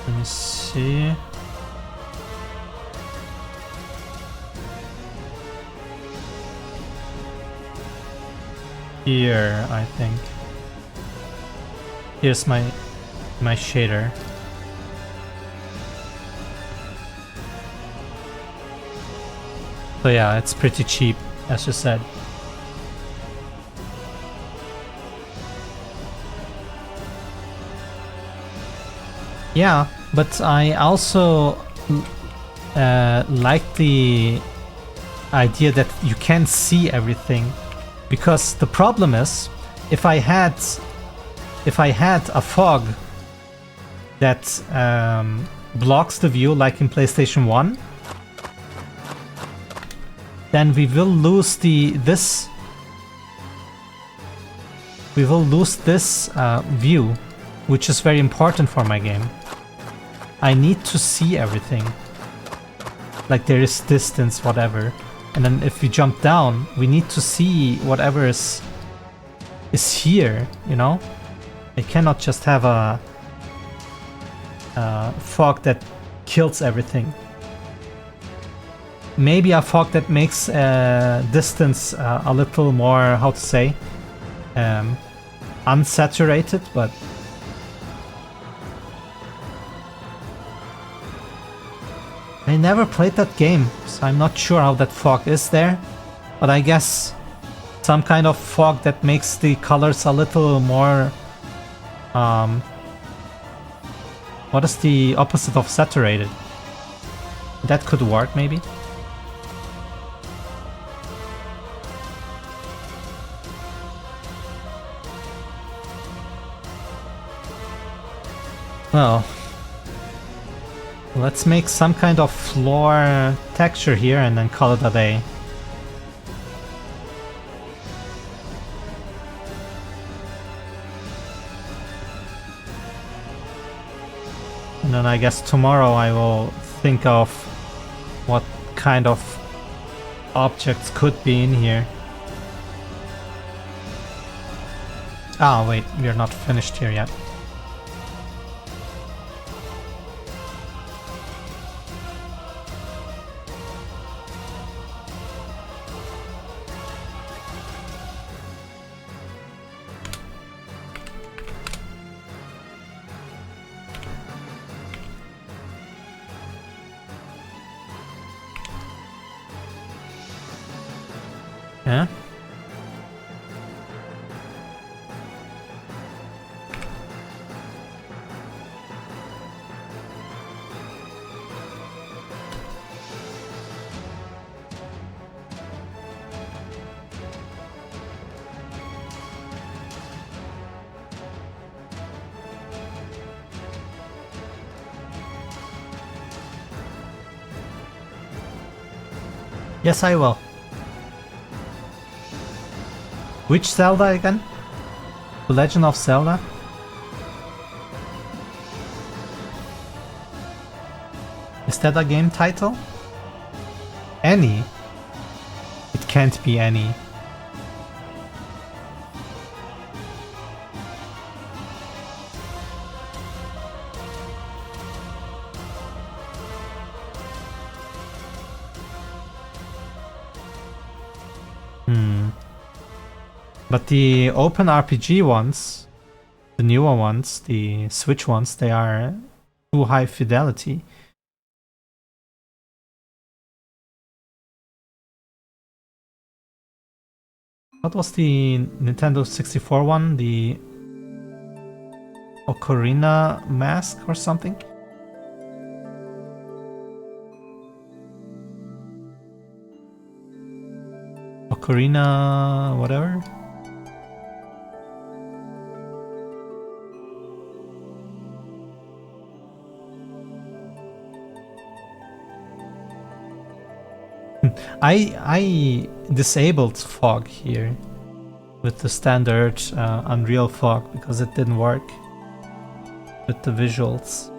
Let me see. Here, I think. Here's my shader. So yeah, it's pretty cheap, as you said. Yeah, but I also like the idea that you can see everything, because the problem is if I had a fog that blocks the view like in PlayStation 1, then we will lose this view, which is very important for my game. I need to see everything. Like there is distance, whatever. And then if we jump down, we need to see whatever is here, you know? I cannot just have a fog that kills everything. Maybe a fog that makes distance a little more, how to say, unsaturated, but I never played that game, so I'm not sure how that fog is there, but I guess some kind of fog that makes the colors a little more what is the opposite of saturated? That could work, maybe. Well, let's make some kind of floor texture here and then call it a day. And then I guess tomorrow I will think of what kind of objects could be in here. Ah, wait, we are not finished here yet. Yeah. Yes, I will. Which Zelda again? The Legend of Zelda? Is that a game title? Any? It can't be any. But the open RPG ones, the newer ones, the Switch ones, they are too high fidelity. What was the Nintendo 64 one? The Ocarina Mask or something? Ocarina whatever? I disabled fog here with the standard Unreal fog because it didn't work with the visuals.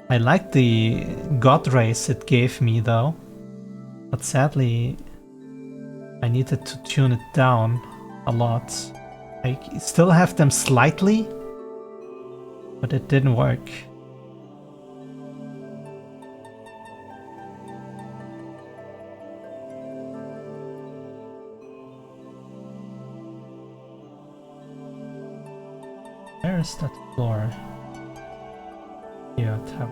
I like the God rays it gave me though, but sadly I needed to tune it down a lot. I still have them slightly, but it didn't work. Where is that floor? Here, tab.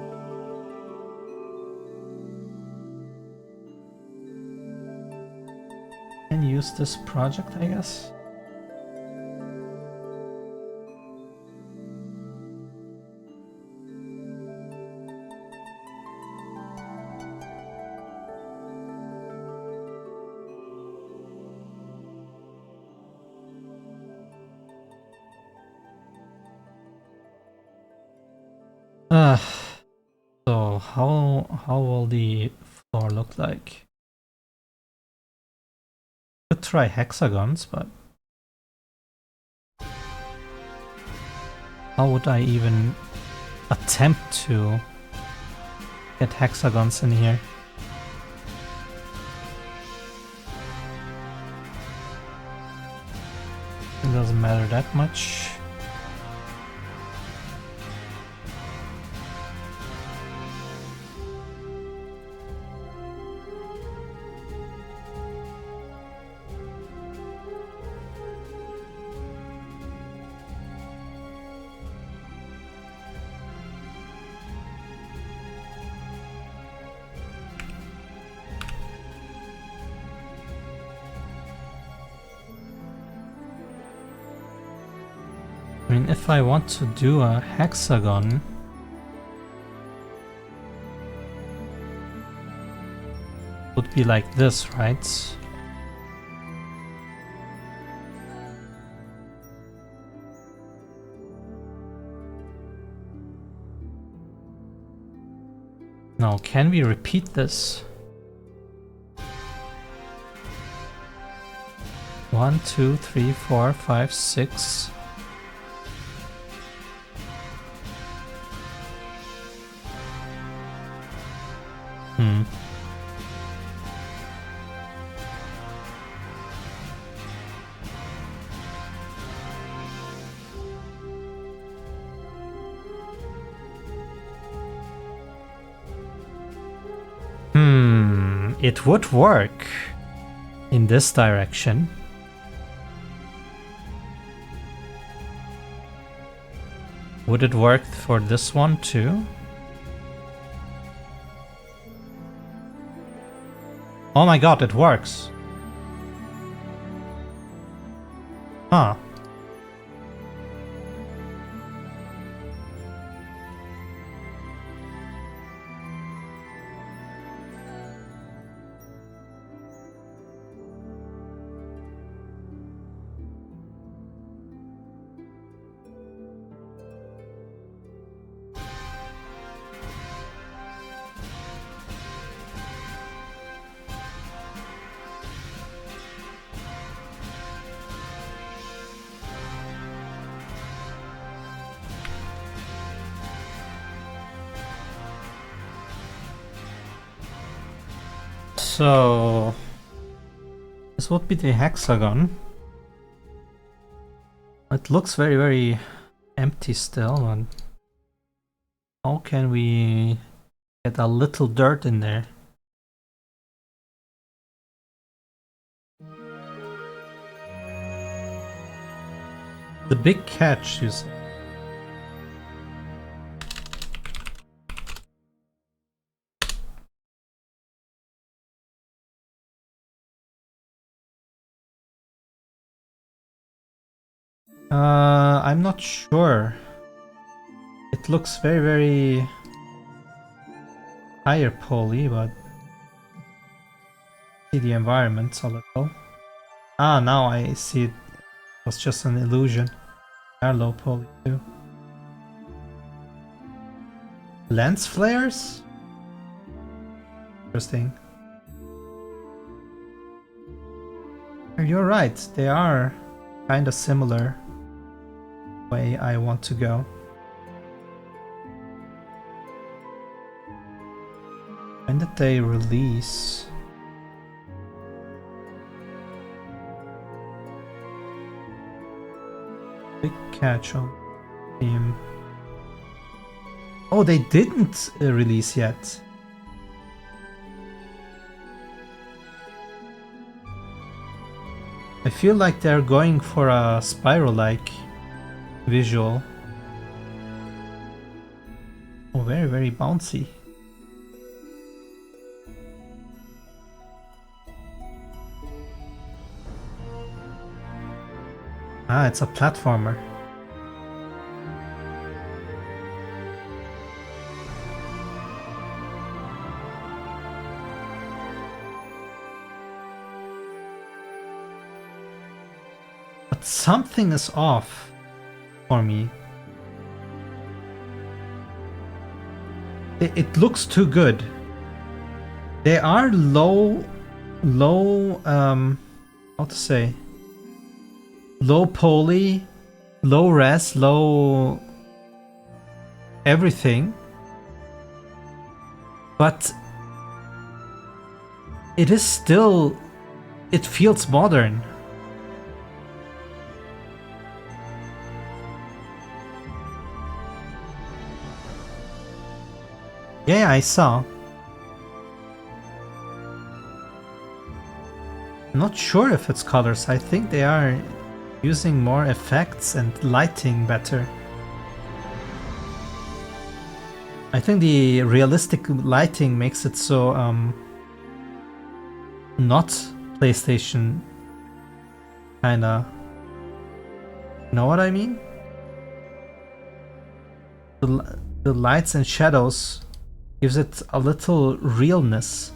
Can use this project, I guess. Uh, so how will the floor look like? Could try hexagons, but how would I even attempt to get hexagons in here? It doesn't matter that much. I mean, if I want to do a hexagon, it would be like this, right? Now, can we repeat this? 1, 2, 3, 4, 5, 6. It would work in this direction. Would it work for this one too? Oh my god, it works. Huh. So this would be the hexagon. It looks very, very empty still, and how can we get a little dirt in there? The big catch is I'm not sure. It looks very, very higher poly, but see the environment a little. Ah, now I see it was just an illusion. They are low poly too. Lens flares? Interesting. You're right, they are kinda similar way I want to go. When did they release? Big catch on Steam. Oh, they didn't release yet. I feel like they're going for a Spyro-like visual. Oh, very, very bouncy. Ah, it's a platformer. But something is off for me. it looks too good. They are low, how to say, low poly, low res, low everything, but it is still, it feels modern. Yeah, I saw. Not sure if it's colors. I think they are using more effects and lighting better. I think the realistic lighting makes it so not PlayStation kinda. Know what I mean? The lights and shadows gives it a little realness.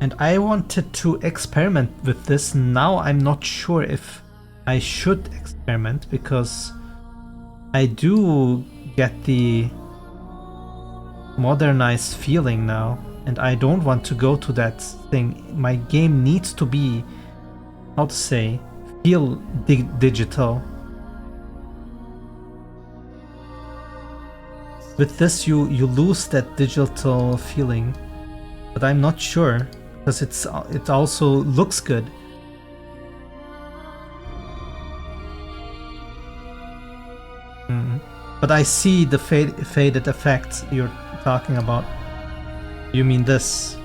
And I wanted to experiment with this. Now I'm not sure if I should experiment, because I do get the modernized feeling now, and I don't want to go to that thing. My game needs to be, how to say, feel digital. With this you lose that digital feeling, but I'm not sure, because it also looks good. But I see the faded effect you're talking about. You mean this?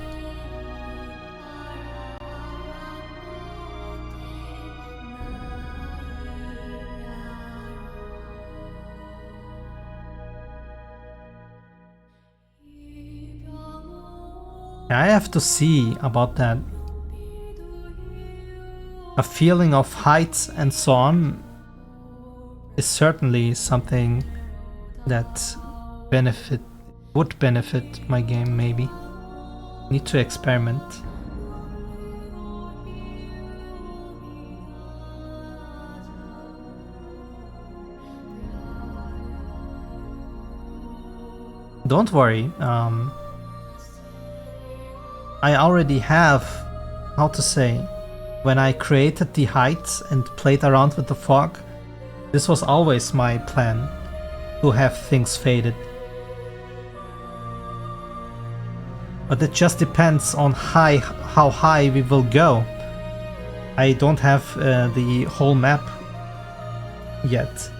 I have to see about that. A feeling of height and so on is certainly something that would benefit my game, maybe. Need to experiment. Don't worry, I already have, how to say, when I created the heights and played around with the fog, this was always my plan, to have things faded. But it just depends on how high we will go. I don't have the whole map yet.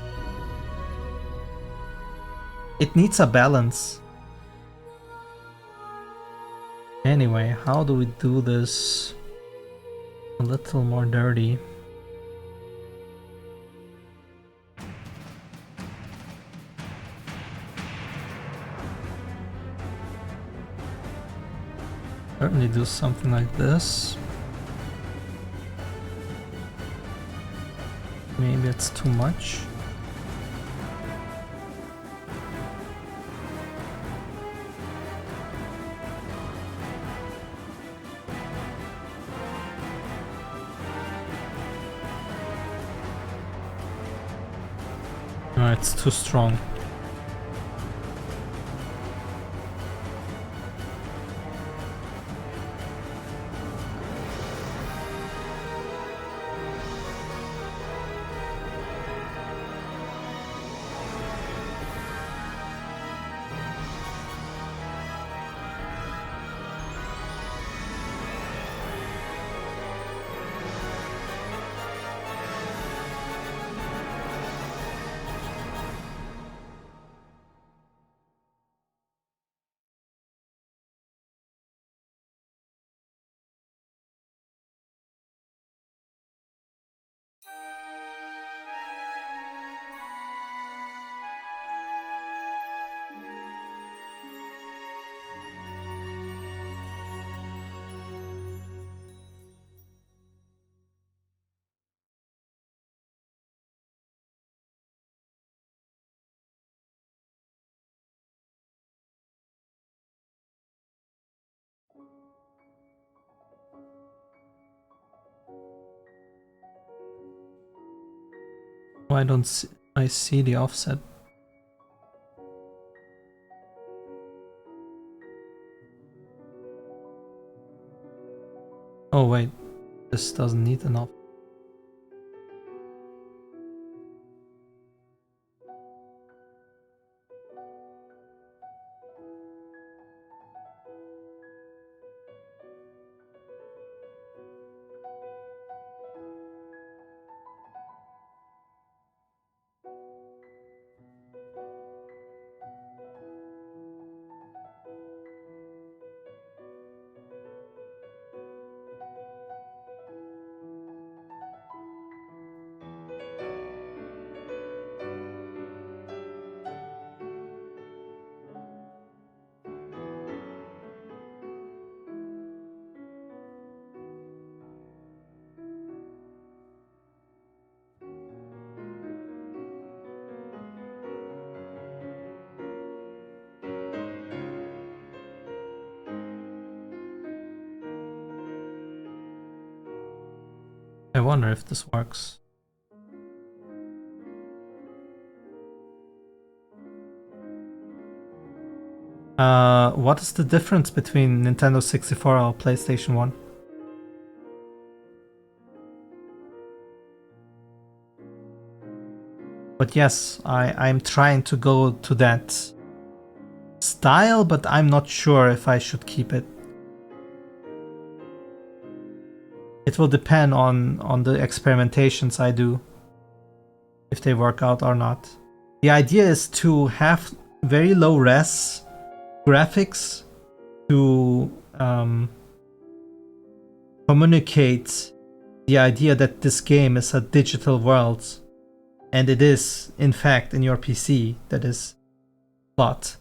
It needs a balance. Anyway, how do we do this a little more dirty? Certainly do something like this. Maybe it's too much. No, it's too strong. Oh, I don't see. I see the offset. Oh wait, this doesn't need an offset. I wonder if this works. What is the difference between Nintendo 64 or PlayStation 1? But yes, I'm trying to go to that style, but I'm not sure if I should keep it. It will depend on the experimentations I do, if they work out or not. The idea is to have very low res graphics to communicate the idea that this game is a digital world, and it is, in fact, in your PC that is plot.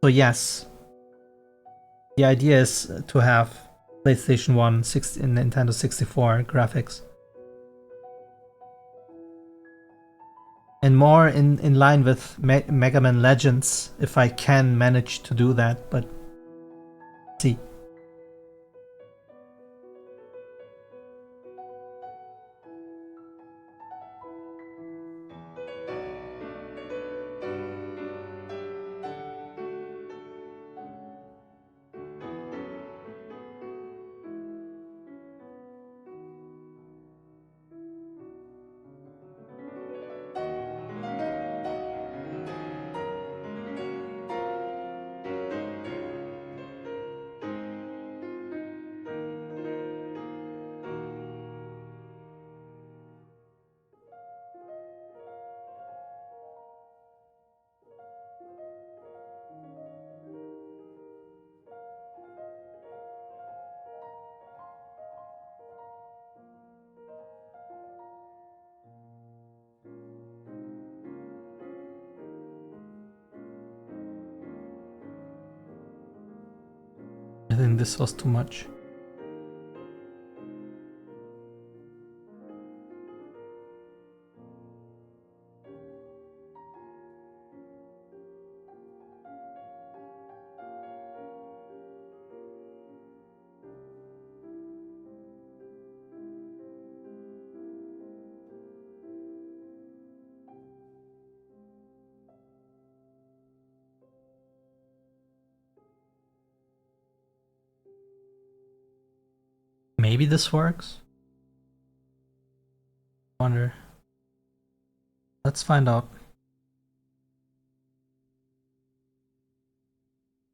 So yes, the idea is to have PlayStation 1 and Nintendo 64 graphics. And more in line with Mega Man Legends, if I can manage to do that, but see. I think this was too much. Maybe this works? Wonder. Let's find out.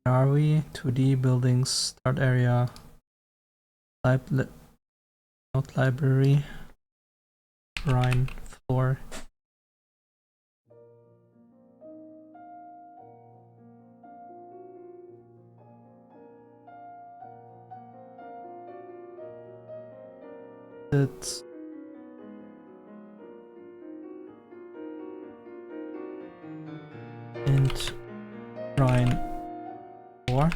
Where are we? 2D buildings, start area, not library, shrine, floor. It's int shrine 4.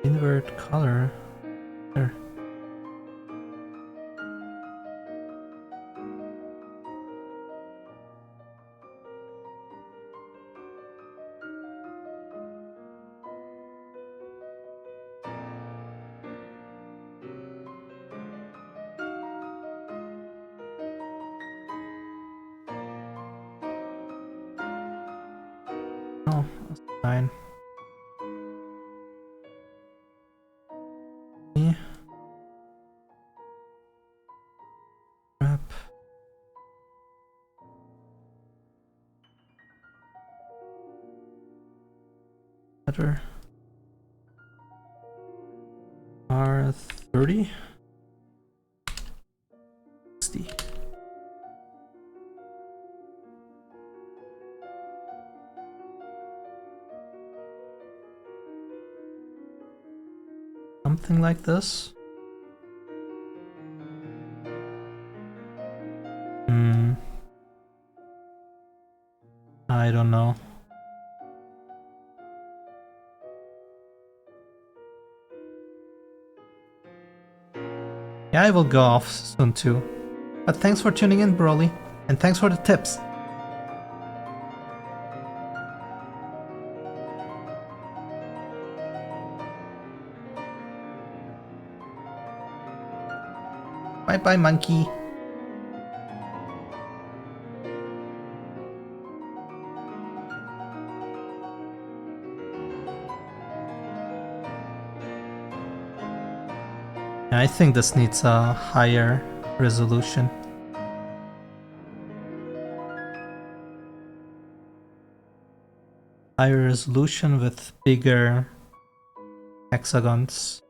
Invert color. There. 9. Yeah. Wrap. Better. R30. 60. Something like this. I don't know. Yeah, I will go off soon too. But thanks for tuning in, Broly. And thanks for the tips. Bye bye, monkey. I think this needs a higher resolution. Higher resolution with bigger hexagons.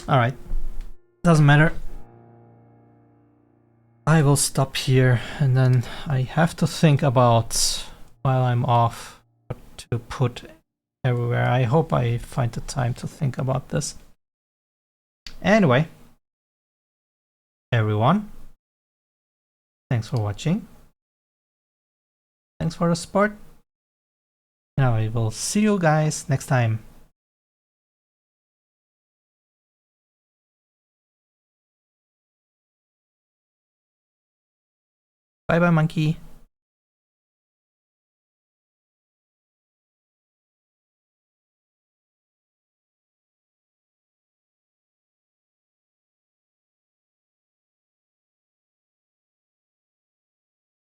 Alright, doesn't matter. I will stop here and then I have to think about, while I'm off, what to put everywhere. I hope I find the time to think about this. Anyway, everyone, thanks for watching. Thanks for the support. Now I will see you guys next time. Bye bye, monkey.